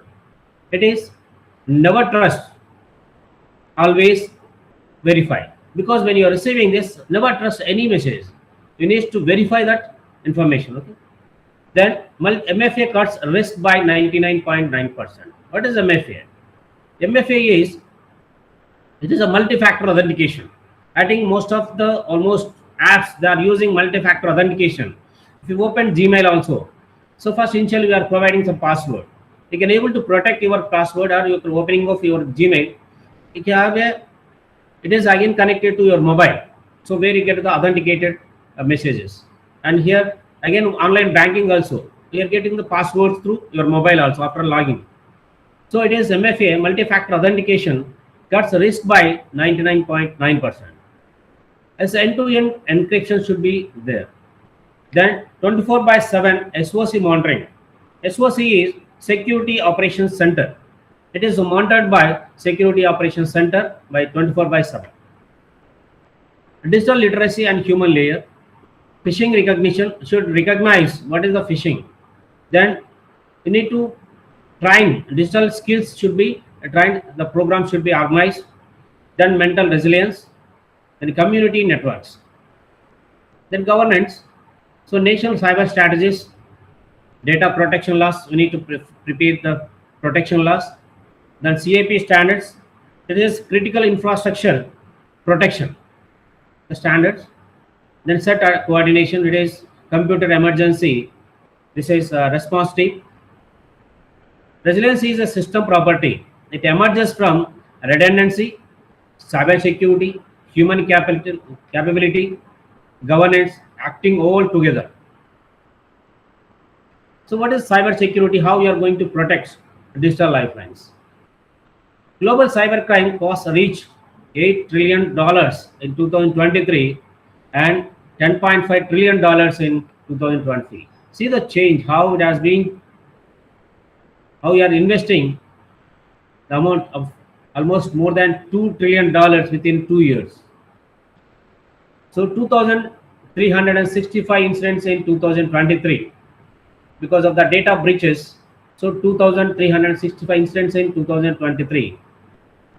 S9: It is never trust, always verify. Because when you are receiving this, never trust any message. You need to verify that information. Okay. Then MFA cuts risk by 99.9%. What is MFA? MFA is, it is a multi-factor authentication. I think most of the almost apps, they are using multi-factor authentication. If you open Gmail also, so first initially we are providing some password. You can able to protect your password or your opening of your Gmail. You can have it is again connected to your mobile. So where you get the authenticated messages. And here again online banking also, you are getting the passwords through your mobile also after login. So it is MFA, multi-factor authentication, cuts risk by 99.9%. As end-to-end encryption should be there. Then 24/7 SOC monitoring. SOC is Security Operations Center. It is monitored by Security Operations Center by 24/7. Digital literacy and human layer. Phishing recognition should recognize what is the phishing. Then you need to train, digital skills should be trained, the program should be organized. Then mental resilience, then community networks. Then governance. So national cyber strategies, data protection laws, we need to prepare the protection laws. Then CAP standards, it is critical infrastructure protection, the standards. Then set coordination, it is computer emergency, this is response team. Resiliency is a system property. It emerges from redundancy, cyber security, human capability, governance, acting all together. So what is cyber security? How you are going to protect digital lifelines? Global cybercrime costs reached $8 trillion in 2023 and $10.5 trillion in 2020. See the change, how it has been, how you are investing the amount of almost more than $2 trillion within 2 years. So 2,365 incidents in 2023 because of the data breaches. So 2,365 incidents in 2023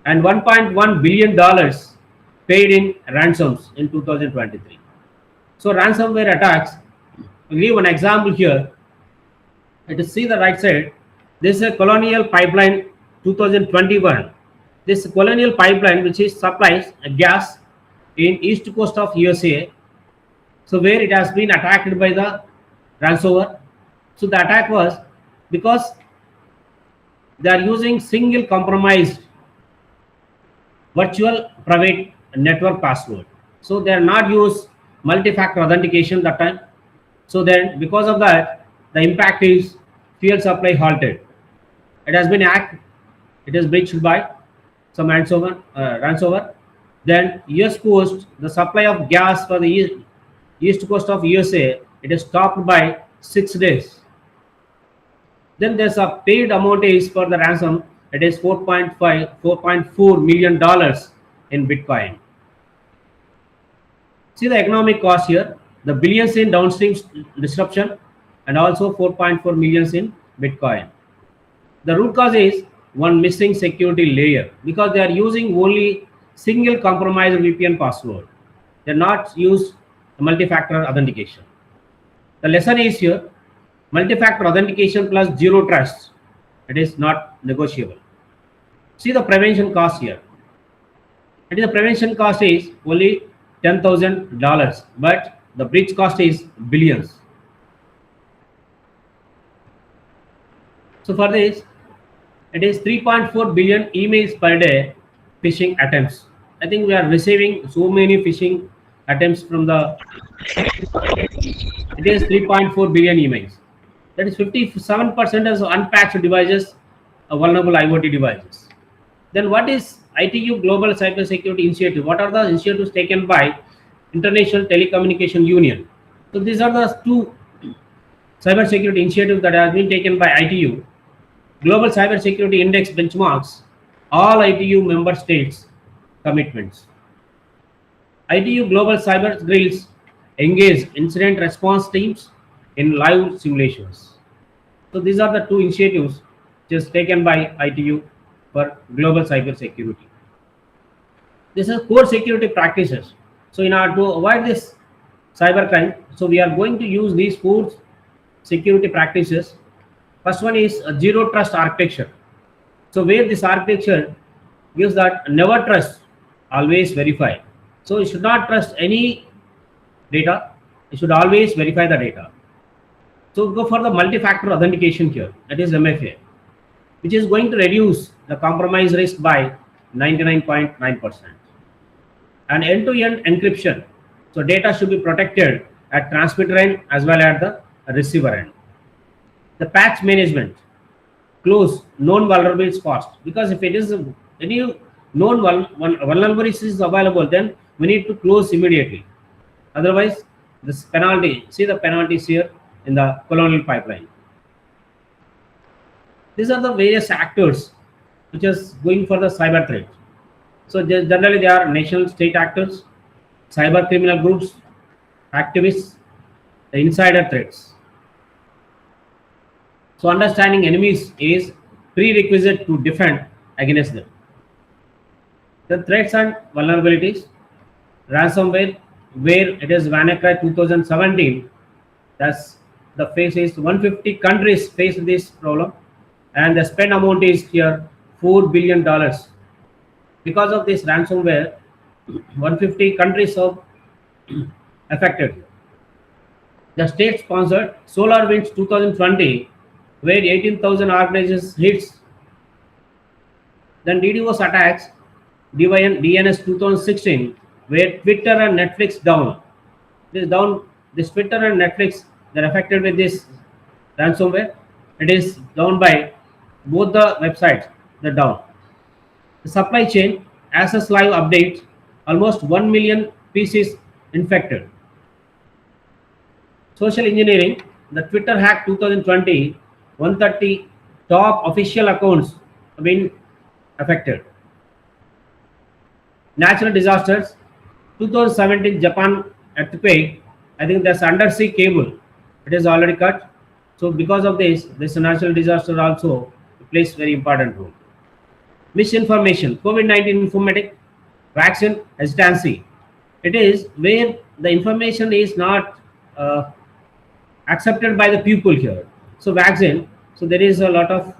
S9: and $1.1 billion paid in ransoms in 2023. So ransomware attacks, I'll give an example here. Let us see the right side. This is a Colonial Pipeline 2021. This Colonial Pipeline, which is supplies gas in east coast of USA. So where it has been attacked by the ransomware. So the attack was because they are using single compromised virtual private network password. So they are not use multi-factor authentication that time. So then because of that, the impact is fuel supply halted. It has been hacked. It is breached by some ransomware. Then US coast, the supply of gas for the east coast of USA, it is stopped by 6 days. Then there's a paid amount is for the ransom. It is $4.4 million in Bitcoin. See the economic cost here, the billions in downstream disruption and also 4.4 millions in Bitcoin. The root cause is one missing security layer because they are using only single compromised VPN password. They are not use multi-factor authentication. The lesson is here, multi-factor authentication plus zero trust, it is not negotiable. See the prevention cost here. It is the prevention cost is only $10,000, but the breach cost is billions. So for this, it is 3.4 billion emails per day phishing attempts. I think we are receiving so many phishing attempts from the, it is 3.4 billion emails. That is 57% as unpatched devices, vulnerable IoT devices. Then what is ITU Global Cyber Security Initiative? What are the initiatives taken by International Telecommunication Union? So these are the two cyber security initiatives that have been taken by ITU. Global Cyber Security Index benchmarks all ITU member states' commitments. ITU Global Cyber Drills engage incident response teams in live simulations. So these are the two initiatives just taken by ITU for global cyber security. This is core security practices. So in order to avoid this cyber crime, so we are going to use these four security practices. First one is a zero trust architecture. So where this architecture gives that never trust, always verify. So you should not trust any data. You should always verify the data. So go for the multi-factor authentication here, that is MFA, which is going to reduce the compromise risk by 99.9%. And end-to-end encryption. So data should be protected at transmitter end as well as the receiver end. The patch management, close known vulnerabilities fast, because if it is any known vulnerabilities is available, then we need to close immediately. Otherwise, this penalty, see the penalties here in the colonial pipeline. These are the various actors which is going for the cyber threat. So generally they are national state actors, cyber criminal groups, activists, the insider threats. So understanding enemies is prerequisite to defend against them. The threats and vulnerabilities, ransomware, where it is WannaCry 2017, that's the face is 150 countries face this problem, and the spend amount is here $4 billion. Because of this ransomware, 150 countries are affected. The state-sponsored SolarWinds 2020, where 18,000 organizations hits. Then DDoS attacks, DNS 2016, where Twitter and Netflix down. This Twitter and Netflix, they're affected with this ransomware. It is down by both the websites, they're down. The supply chain, access live update, almost 1 million pieces infected. Social engineering, the Twitter hack 2020, 130 top official accounts have been affected. Natural disasters, 2017 Japan earthquake, I think that's undersea cable, it is already cut. So because of this natural disaster also plays very important role. Misinformation, COVID-19 informatic, vaccine hesitancy. It is where the information is not accepted by the people here. So vaccine, so there is a lot of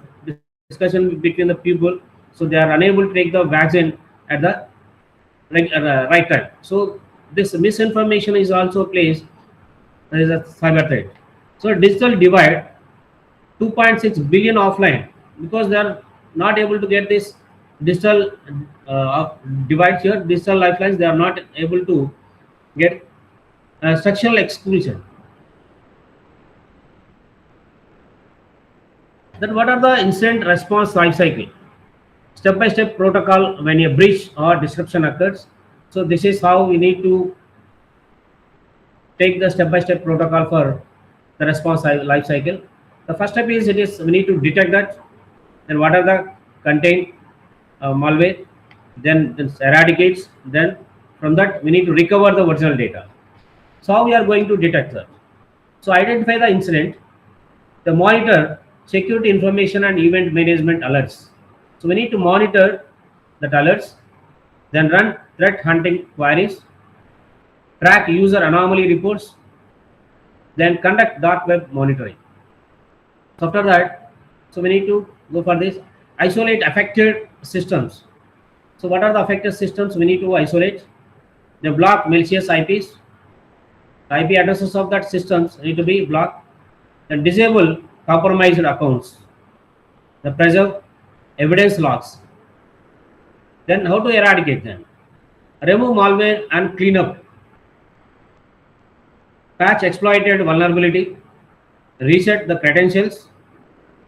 S9: discussion between the people, so they are unable to take the vaccine at the right time. So this misinformation is also placed as a cyber threat. So digital divide, 2.6 billion offline, because they are not able to get this digital divide here, digital lifelines, they are not able to get structural exclusion. Then what are the incident response life cycle? Step-by-step protocol when a breach or disruption occurs. So this is how we need to take the step-by-step protocol for the response life cycle. The first step is we need to detect that. Then what are the contained malware? Then eradicates. Then from that we need to recover the original data. So how we are going to detect that? So identify the incident. The monitor security information and event management alerts. So we need to monitor that alerts, then run threat hunting queries, track user anomaly reports, then conduct dark web monitoring. So after that, so we need to go for this, isolate affected systems. So what are the affected systems we need to isolate? They block malicious IPs, the IP addresses of that systems need to be blocked, then disable compromised accounts, the preserve evidence logs. Then how to eradicate them? Remove malware and clean up. Patch exploited vulnerability, reset the credentials,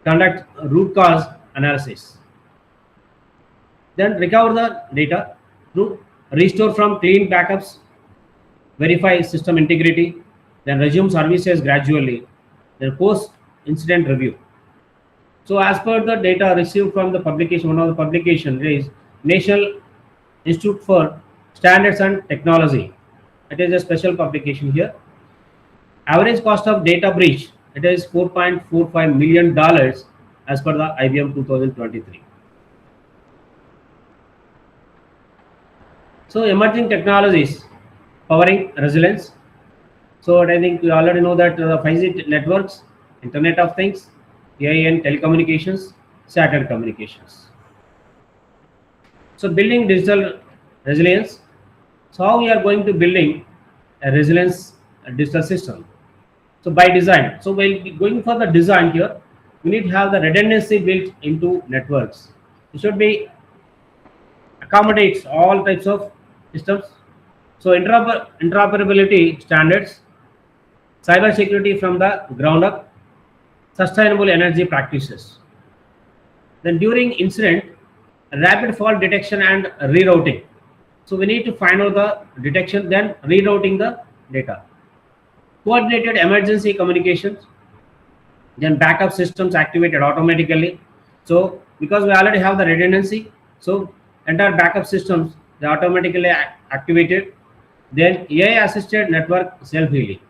S9: conduct root cause analysis. Then recover the data, restore from clean backups, verify system integrity, then resume services gradually, then post incident review. So as per the data received from the publication, one of the publication is National Institute for Standards and Technology. It is a special publication here. Average cost of data breach, it is $4.45 million as per the IBM 2023. So emerging technologies powering resilience. So I think we already know that 5G networks, Internet of Things, AI and telecommunications, satellite communications. So building digital resilience. So how we are going to building a resilience digital system? So by design. So while going for the design here, we need to have the redundancy built into networks. It should be accommodates all types of systems. So interoperability standards, cyber security from the ground up, sustainable energy practices. Then during incident, rapid fault detection and rerouting. So we need to find out the detection, then rerouting the data. Coordinated emergency communications, then backup systems activated automatically. So because we already have the redundancy, so entire backup systems they automatically activated. Then AI assisted network self healing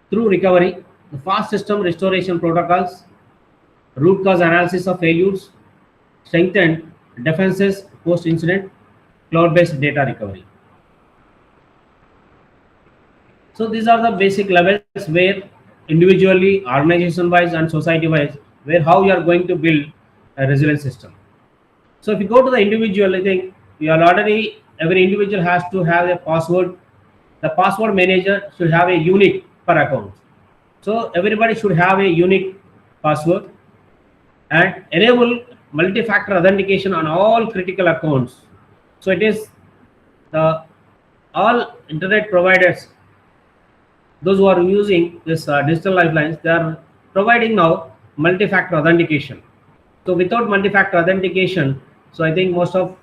S9: through recovery, the fast system restoration protocols, root cause analysis of failures, strengthened defenses post incident, cloud based data recovery. So these are the basic levels where individually, organization wise and society wise, where how you are going to build a resilient system. So if you go to the individual, I think we are already, every individual has to have a password. The password manager should have a unique per account. So everybody should have a unique password and enable multi-factor authentication on all critical accounts. So it is the all internet providers, those who are using this digital lifelines, they are providing now multi-factor authentication. So without multi-factor authentication, so I think most of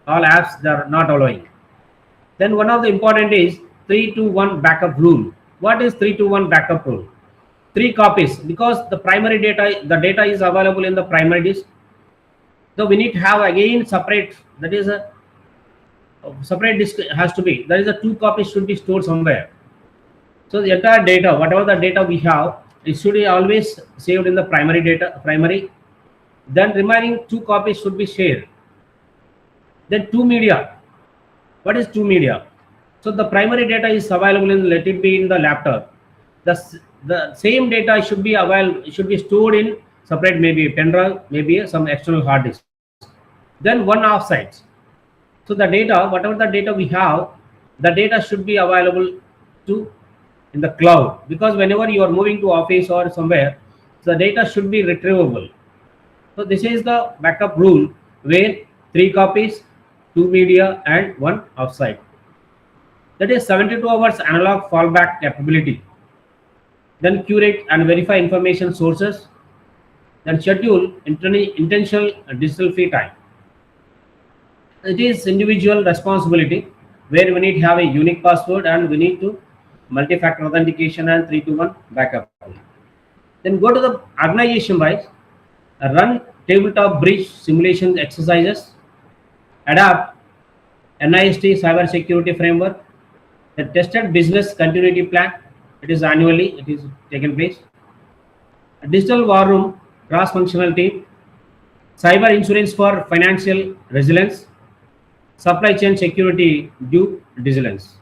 S9: all apps they are not allowing. Then one of the important is 3-2-1 backup rule. What is 3-2-1 backup rule? 3 copies, because the primary data, the data is available in the primary disk. So we need to have again separate, that is a separate disk has to be, there is a 2 copies should be stored somewhere. So the entire data, whatever the data we have, it should be always saved in the primary data, primary. Then remaining 2 copies should be shared. Then 2 media. What is 2 media? So the primary data is available in, let it be in the laptop. The same data should be available, should be stored in separate, maybe a pen drive, maybe some external hard disk. Then 1 offsite. So the data, whatever the data we have, the data should be available to in the cloud, because whenever you are moving to office or somewhere, the data should be retrievable. So this is the backup rule where 3 copies, 2 media and 1 offsite. That is 72 hours analog fallback capability. Then curate and verify information sources. Then schedule intentional digital free time. It is individual responsibility where we need to have a unique password and we need to multi-factor authentication and 3-2-1 backup. Then go to the organization wise, run tabletop breach simulation exercises, adapt NIST cyber security framework, the tested business continuity plan, it is annually, it is taken place, a digital war room cross-functional team, cyber insurance for financial resilience, supply chain security due diligence.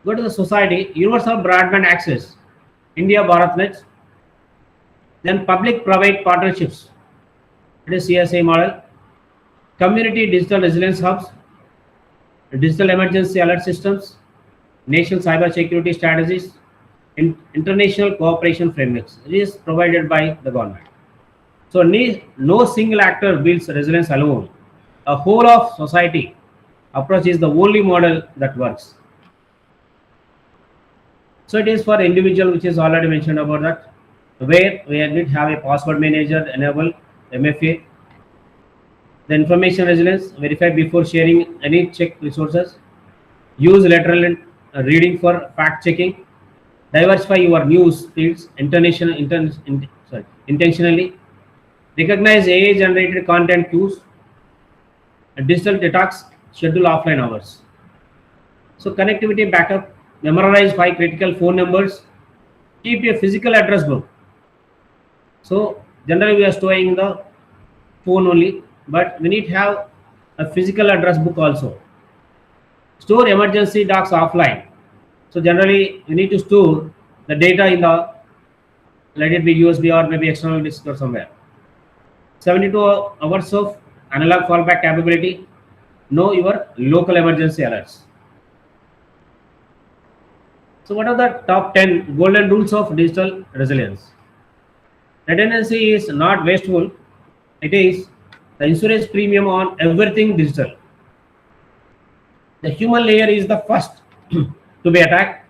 S9: Go to the society, universal broadband access, India BharatNet, then public-private partnerships, it is CSA model, community digital resilience hubs, digital emergency alert systems, national cyber security strategies, international cooperation frameworks. It is provided by the government. So no single actor builds resilience alone. A whole of society approach is the only model that works. So it is for individual, which is already mentioned about that, where we need to have a password manager, enable MFA. The information resilience, verify before sharing any check resources. Use lateral reading for fact checking. Diversify your news feeds intentionally. Recognize AI generated content cues. Digital detox, schedule offline hours. So connectivity backup, memorize 5 critical phone numbers, keep a physical address book. So generally we are storing the phone only, but we need to have a physical address book also. Store emergency docs offline. So generally we need to store the data in the let it be USB or maybe external disk or somewhere. 72 hours of analog fallback capability. Know your local emergency alerts. So what are the top 10 golden rules of digital resilience? Redundancy is not wasteful. It is the insurance premium on everything digital. The human layer is the first to be attacked.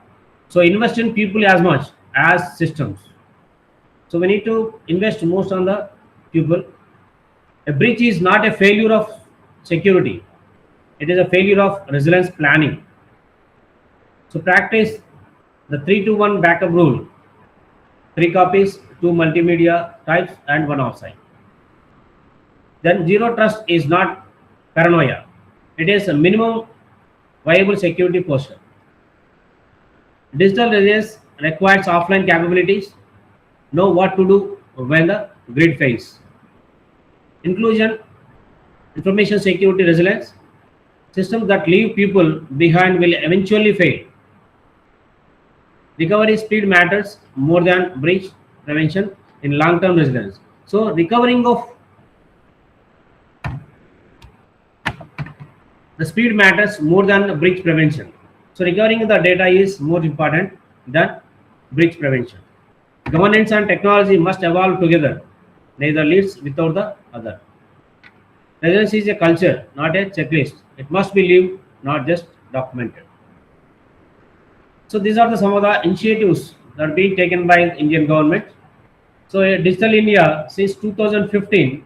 S9: So invest in people as much as systems. So we need to invest most on the people. A breach is not a failure of security. It is a failure of resilience planning. So practice the 3-to-1 backup rule. 3 copies, 2 multimedia types and 1 offsite. Then zero trust is not paranoia. It is a minimum viable security posture. Digital resilience requires offline capabilities. Know what to do when the grid fails. Inclusion, information security resilience. Systems that leave people behind will eventually fail. Recovery speed matters more than breach prevention in long-term resilience. So recovering of the speed matters more than breach prevention. So recovering the data is more important than breach prevention. Governance and technology must evolve together. Neither leads without the other. Resilience is a culture, not a checklist. It must be lived, not just documented. So these are some of the initiatives that are being taken by the Indian government. So Digital India since 2015,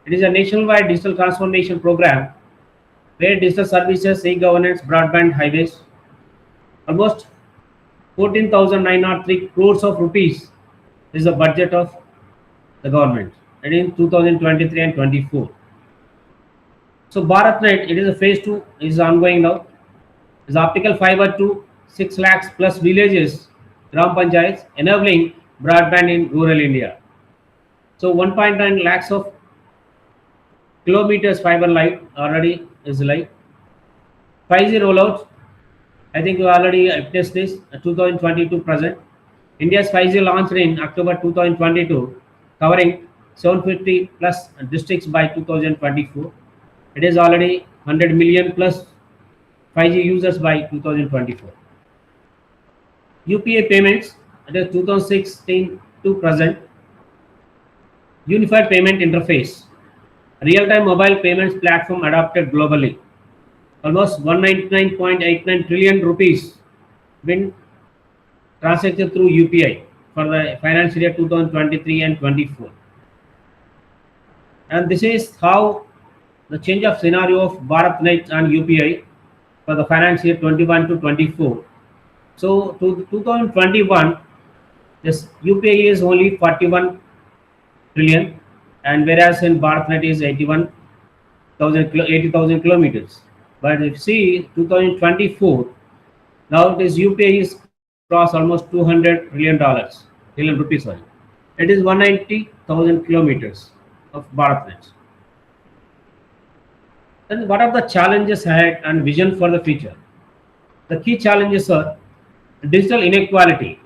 S9: it is a nationwide digital transformation program where digital services, e-governance, broadband, highways, almost 14,903 crores of rupees is the budget of the government, and in 2023 and 24. So BharatNet, it is a phase 2 is ongoing now. Is optical fiber to 6 lakhs plus villages, gram panchayats, enabling broadband in rural India. So 1.9 lakhs of kilometers fiber live already is live. 5G rollout, I think we already tested this 2022 present. India's 5G launched in October 2022, covering 750 plus districts by 2024. It is already 100 million plus 5G users by 2024. UPI payments, it is 2016 to present. Unified payment interface, real-time mobile payments platform adopted globally. Almost 199.89 trillion rupees been transacted through UPI for the financial year 2023 and 24. And this is how the change of scenario of BharatNet and UPI for the financial year 21 to 24. So to 2021, this UPI is only 41 trillion, and whereas in BharatNet is 80,000 kilometers. But if you see 2024, now this UPI is cross almost $200 trillion rupees. Sorry, it is 190,000 kilometers of BharatNet. Then what are the challenges ahead and vision for the future? The key challenges are digital inequality.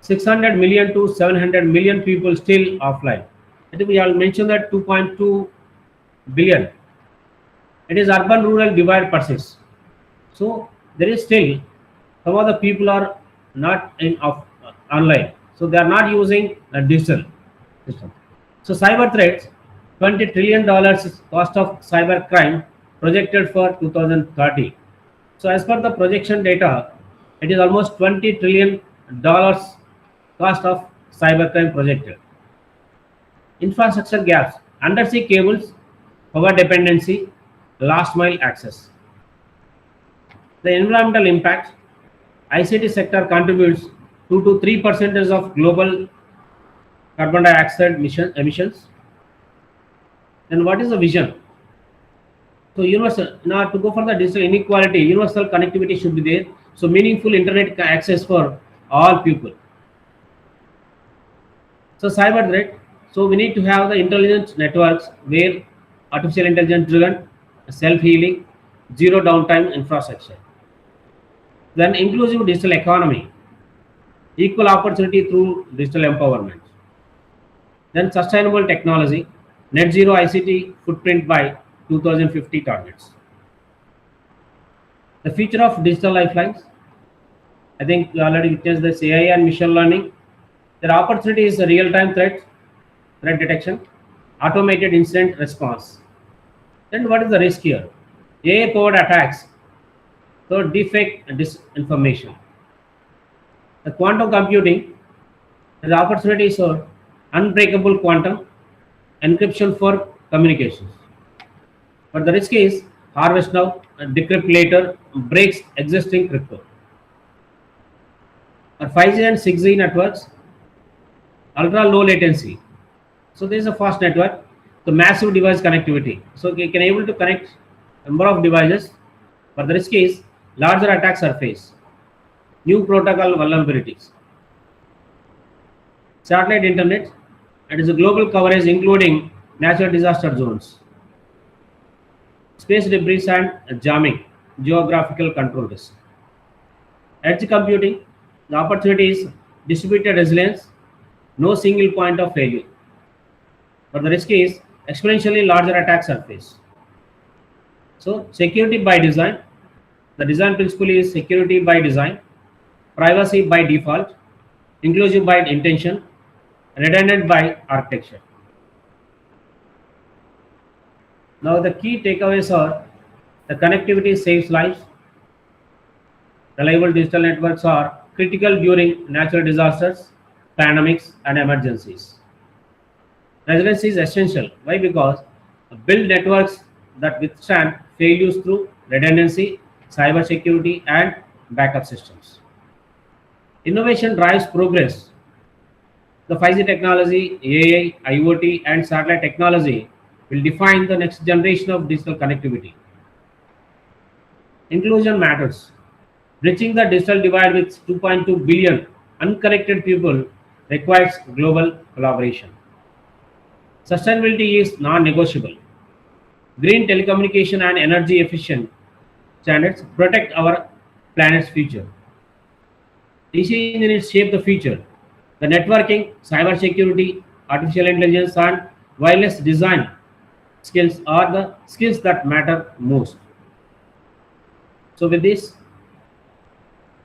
S9: 600 million to 700 million people still offline. I think we all mentioned that 2.2 billion. It is urban-rural divide persists. So there is still some of the people are not in online. So they are not using a digital system. So cyber threats, $20 trillion is cost of cyber crime projected for 2030. So as per the projection data, it is almost $20 trillion cost of cybercrime projected. Infrastructure gaps, undersea cables, power dependency, last mile access. The environmental impact, ICT sector contributes 2 to 3% of global carbon dioxide emissions. Then what is the vision? So universal, now to go for the digital inequality, universal connectivity should be there. So meaningful internet access for all people. So cyber threat, so we need to have the intelligent networks where artificial intelligence driven, self-healing, zero downtime infrastructure. Then inclusive digital economy. equal opportunity through digital empowerment. Then sustainable technology, net zero ICT footprint by 2050 targets. The future of digital lifelines, I think we already witnessed this AI and machine learning. Their opportunity is a real-time threat detection, automated incident response. Then what is the risk here? AI-powered attacks, so defect and disinformation. The quantum computing, the opportunity is unbreakable quantum encryption for communications. But the risk is harvest now, decrypt later, breaks existing crypto. 5G and 6G networks, ultra low latency. So there is a fast network, the massive device connectivity. So you can able to connect number of devices, but the risk is larger attack surface, new protocol vulnerabilities. Satellite internet, it is a global coverage including natural disaster zones, space debris and jamming, geographical control risk. Edge computing, the opportunity is distributed resilience, no single point of failure. But the risk is exponentially larger attack surface. So security by design, the design principle is security by design, privacy by default, inclusive by intention, redundant by architecture. Now the key takeaways are the connectivity saves lives, reliable digital networks are critical during natural disasters, pandemics and emergencies. Resilience is essential. Why? Because build networks that withstand failures through redundancy, cyber security, and backup systems. Innovation drives progress. The 5G technology, AI, IoT, and satellite technology will define the next generation of digital connectivity. Inclusion matters. Bridging the digital divide with 2.2 billion unconnected people requires global collaboration. Sustainability is non-negotiable. Green telecommunication and energy efficient standards protect our planet's future. DC engineers shape the future. The networking, cyber security, artificial intelligence, and wireless design skills are the skills that matter most. So, with this,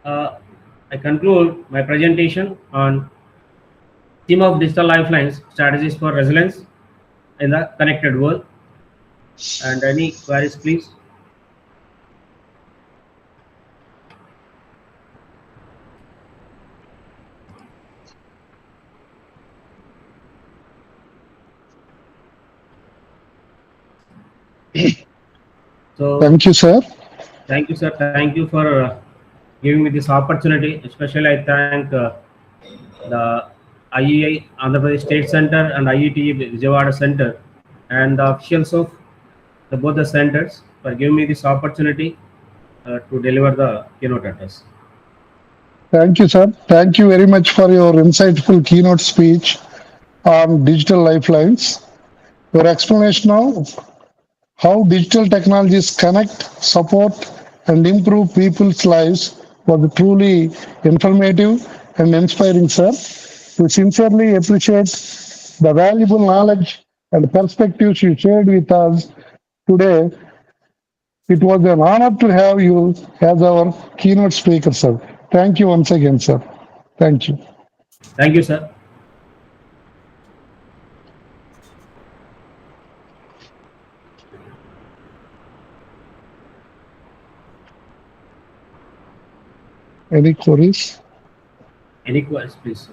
S9: I conclude my presentation on theme of digital lifelines, strategies for resilience in the connected world. And any queries, please? So,
S1: Thank you, sir.
S9: thank you, sir. Thank you for giving me this opportunity. Especially, I thank the IEI Andhra Pradesh State Center and IET Vijayawada Center and the officials of both the centers for giving me this opportunity to deliver the keynote address.
S1: Thank you, sir. Thank you very much for your insightful keynote speech on digital lifelines. Your explanation of how digital technologies connect, support, and improve people's lives was truly informative and inspiring, sir. We sincerely appreciate the valuable knowledge and perspectives you shared with us today. It was an honor to have you as our keynote speaker, sir. Thank you once again, sir. Thank you.
S9: Thank you, sir.
S1: Any queries?
S9: Any queries, please?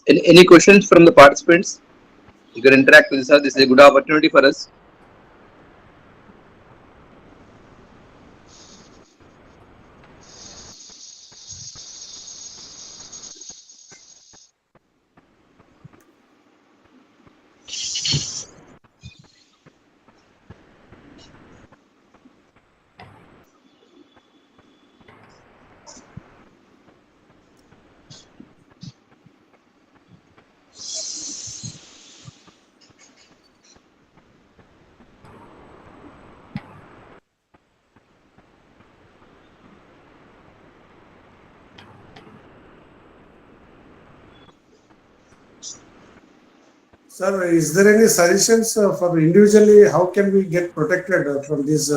S2: Any questions from the participants? You can interact with us. This is a good opportunity for us.
S6: Sir, is there any suggestions for individually how can we get protected from these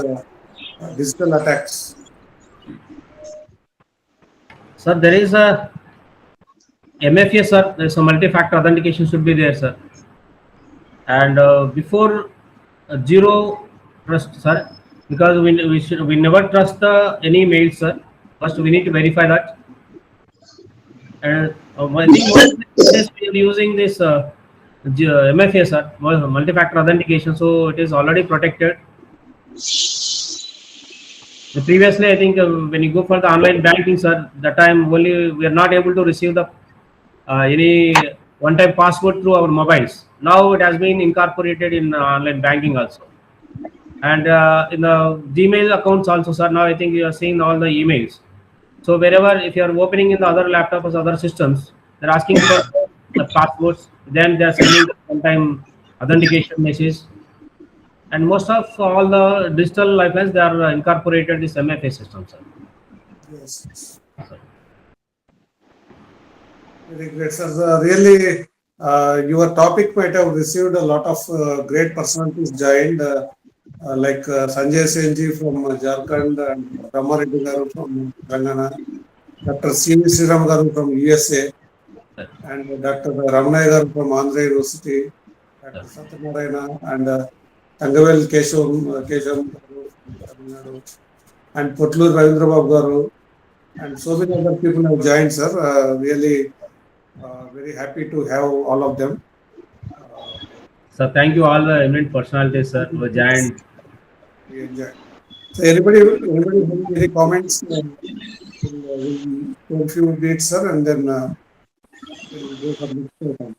S6: digital attacks?
S9: Sir, there is a MFA, sir. There's a multi-factor authentication should be there, sir. And before zero trust, sir, because we never trust any mail, sir. First, we need to verify that. And I think most cases we are using this MFA, sir, multi-factor authentication, so it is already protected. Previously, I think when you go for the online banking, sir, that time only we are not able to receive the any one-time password through our mobiles. Now it has been incorporated in online banking also, and in the Gmail accounts also, sir. Now I think you are seeing all the emails. So wherever, if you are opening in the other laptops or other systems, they're asking for the passwords. Then they are sending the one-time authentication message. And most of all the digital lifelines, they are incorporated this MFA system, sir.
S6: Yes. Very great, sir. Really, your topic might have received a lot of great personalities joined, like Sanjay Senji from Jharkhand and Ramareddy Garu from Telangana, Dr. C.V. Sriram Garu from USA, and Dr. Ramanaya Garu from Andhra University, Dr. Satyanarayana, and Tangavel Keshav Garu from Tamil Nadu, and Potlur Ravindra Babu Garu, and so many other people have joined, sir. Really very happy to have all of them.
S9: So thank you all the eminent personalities, sir, who joined.
S6: We enjoy. So anybody have any comments? We'll take a few minutes, sir, and then we'll go for next program.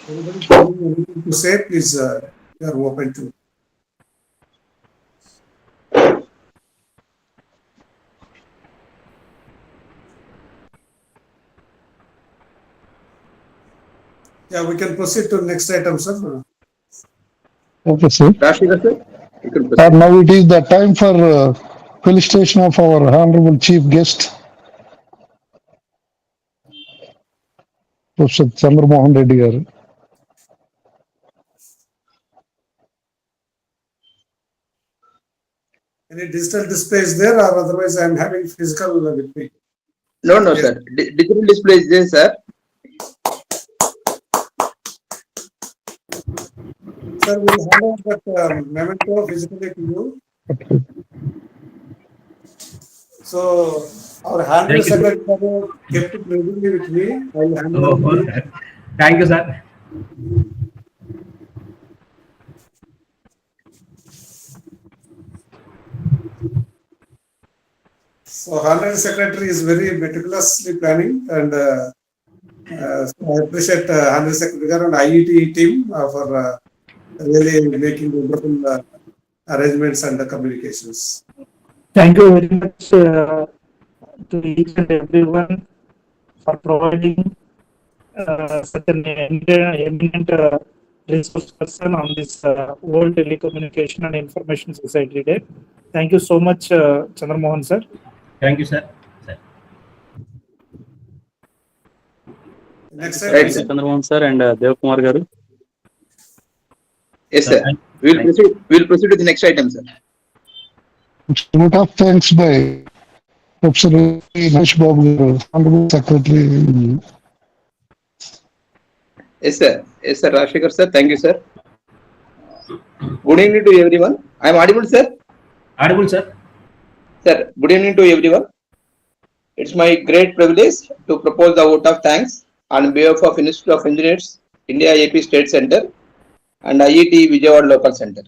S6: Anybody have anything to say? Please, we are open to. Yeah, we can proceed to next item, sir.
S1: Okay, sir.
S2: Rashida, sir, you can proceed.
S1: Now it is the time for felicitation of our honorable chief guest, Professor Chandramohan Reddy garu.
S6: Any digital displays there, or otherwise I am having physical with me?
S2: No, sir. Digital display is there, sir.
S6: Sir, we'll hand over that memento physically to you. So, our handle secretary kept it readily with me. I'll hand over to you.
S9: Thank you, sir.
S6: So, Honorary Secretary is very meticulously planning, and so I appreciate Honorary Secretary and IET team for really making wonderful arrangements and communications.
S8: Thank you very much to each and everyone for providing such an eminent resource person on this World Telecommunication and Information Society Day. Thank you so much, Chandramohan sir.
S9: Thank you, sir.
S6: Next
S2: Right,
S6: item,
S2: sir.
S7: Chandramohan sir and Devkumar garu.
S2: Yes, sir. We'll proceed to the next item, sir.
S1: Vote of thanks by Professor Nash Babu garu, honorable secretary.
S2: Yes, sir. Yes, sir. Rashikar, sir. Thank you, sir. Good evening to everyone. I am audible, sir.
S9: Audible, sir.
S2: Sir, good evening to everyone. It's my great privilege to propose the vote of thanks on behalf of Institute of Engineers, India AP State Center, and IET Vijayawada Local Center.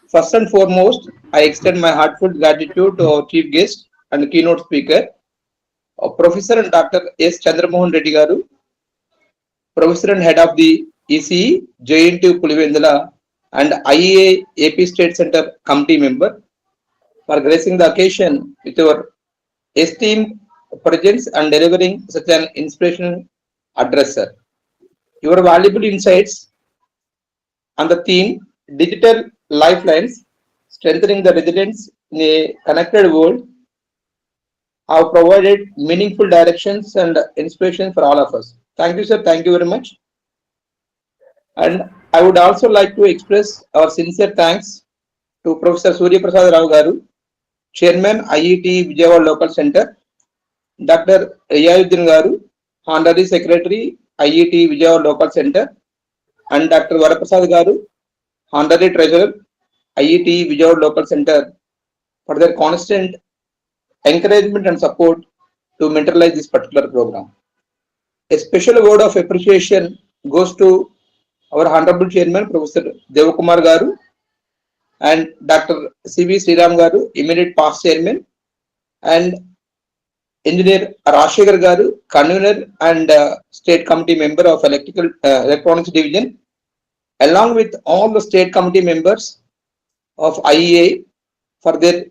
S2: First and foremost, I extend my heartfelt gratitude to our chief guest and keynote speaker, Professor and Dr. S. Chandramohan Reddy Garu, Professor and Head of the ECE, JNTU Pulivendula, and IEA AP State Center Committee member, for gracing the occasion with your esteemed presence and delivering such an inspirational address, sir. Your valuable insights on the theme Digital Lifelines, Strengthening the Resilience in a Connected World, have provided meaningful directions and inspiration for all of us. Thank you, sir. Thank you very much. And I would also like to express our sincere thanks to Professor Surya Prasad Rao Garu, Chairman IET Vijayawada Local Center, Dr. Riyauddin Garu, Honorary Secretary IET Vijayawada Local Center, and Dr. Varaprasad Garu, Honorary Treasurer IET Vijayawada Local Center, for their constant encouragement and support to materialize this particular program. A special word of appreciation goes to our Honorable Chairman, Professor Devakumar Garu, and Dr. C.V. Sriram Garu, immediate past chairman, and Engineer Rashekar Garu, convener and state committee member of electronics division, along with all the state committee members of IEA for their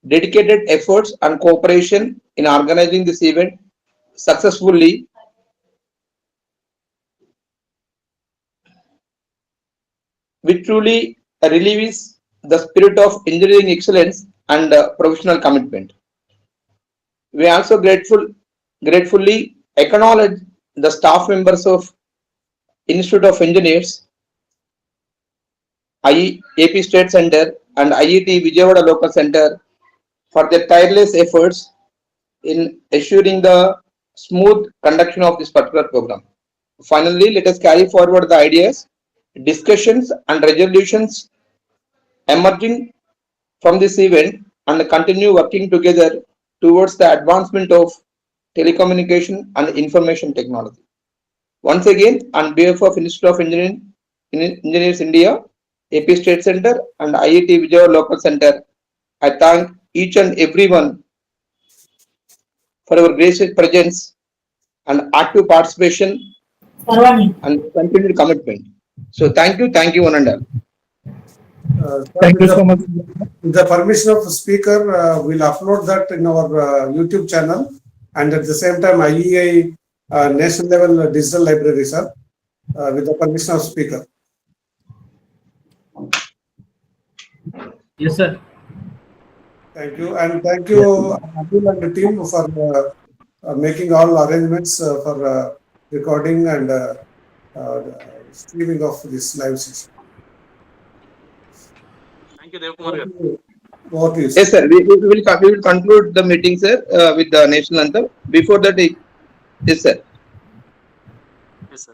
S2: dedicated efforts and cooperation in organizing this event successfully, which truly relieves the spirit of engineering excellence and professional commitment. We also gratefully acknowledge the staff members of Institute of Engineers, AP State Center, and IET Vijayawada Local Center for their tireless efforts in assuring the smooth conduction of this particular program. Finally, let us carry forward the ideas, discussions, and resolutions emerging from this event and continue working together towards the advancement of telecommunication and information technology. Once again, on behalf of Institute of Engineers India, AP State Center, and IET Vijayawada Local Center, I thank each and everyone for your gracious presence and active participation and continued commitment. So thank you, one and all.
S8: Thank you so much.
S6: With the permission of the speaker, we'll upload that in our YouTube channel, and at the same time IEA national level digital library, sir, with the permission of speaker.
S9: Yes, sir.
S6: Thank you, and thank you Abdul and the team for making all arrangements for recording and streaming of this live session.
S7: Thank you, Devakumar Garu.
S6: Over to you, sir.
S2: Yes, sir. We will conclude the meeting, sir, with the national anthem. Before that, yes, sir.
S7: Yes, sir.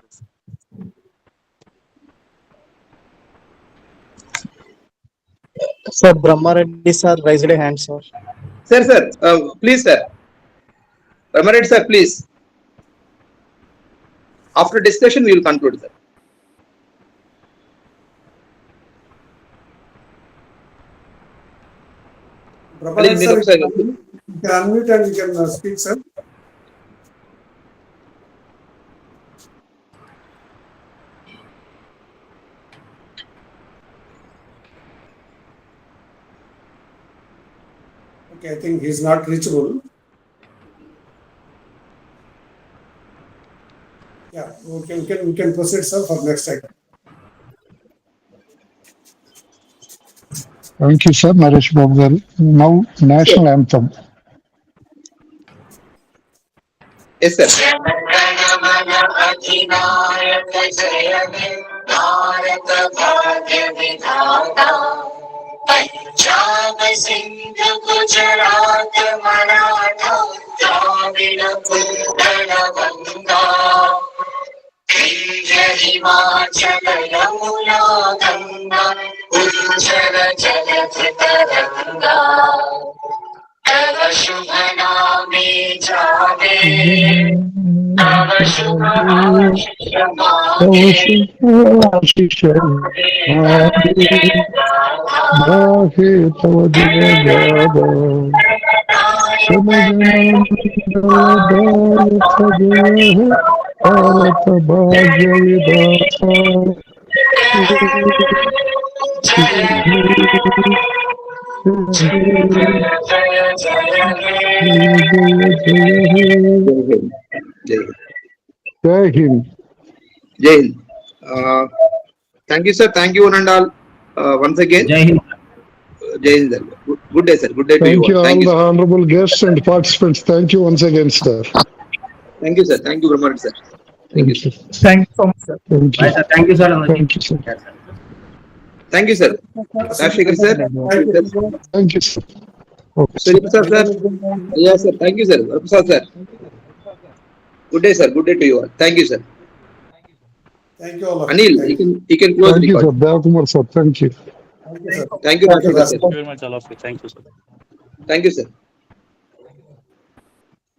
S3: Sir, Brahma Reddy sir raised a hand, sir.
S2: Sir, please, sir. Ramared, sir, please. After discussion, we will conclude, sir. Please,
S6: Sir,
S2: sir.
S6: you can unmute and you can speak, sir. Okay, I think he's not reachable. Yeah, we can proceed, sir, for next item.
S1: Thank you, sir, Naresh Babu garu. Now, national anthem.
S2: Yes, sir.
S5: Punjab Sindh Gujarat Maratha Dravid कुंकण Ganga Vindhya Himachal Yamuna Ganga उज्जल जलधि तरंगा तव शुभ नामे जागे तव शुभ आशीष
S1: Jai Hind.
S2: Jai Hind. Thank you, sir. Thank you, one and all. Once again.
S9: Jai Hind.
S2: Jai Hind, sir. Good day, sir. Good day to
S1: Thank
S2: you
S1: you,
S2: all. Thank
S1: all
S2: you,
S1: the
S2: sir.
S1: honorable guests and participants. Thank you once again, sir.
S2: Thank you, sir. Thank you, Brahma, sir. Thank you, sir.
S8: Thank you so much, sir.
S1: Thank
S9: Bye,
S1: you.
S9: sir. Thank you, sir.
S1: Thank you, sir.
S9: Yes, sir.
S2: Thank you, sir. Rajshekar, sir.
S6: Thank you.
S1: Thank you, sir. Okay.
S2: Srinivasa, sir. Yes, sir. Thank you, sir. Prasad, sir. Good day, sir. Good day to you all. Thank you, sir.
S6: Thank you all.
S2: Anil, you can close
S1: Thank you, sir.
S2: record.
S1: Devakumar, sir. Thank you.
S6: Thank you, sir.
S2: Thank you,
S6: Thank you,
S2: Rajshekar,
S6: sir.
S2: sir.
S7: Thank you very much, all of you. Thank you, sir.
S2: Thank you, sir.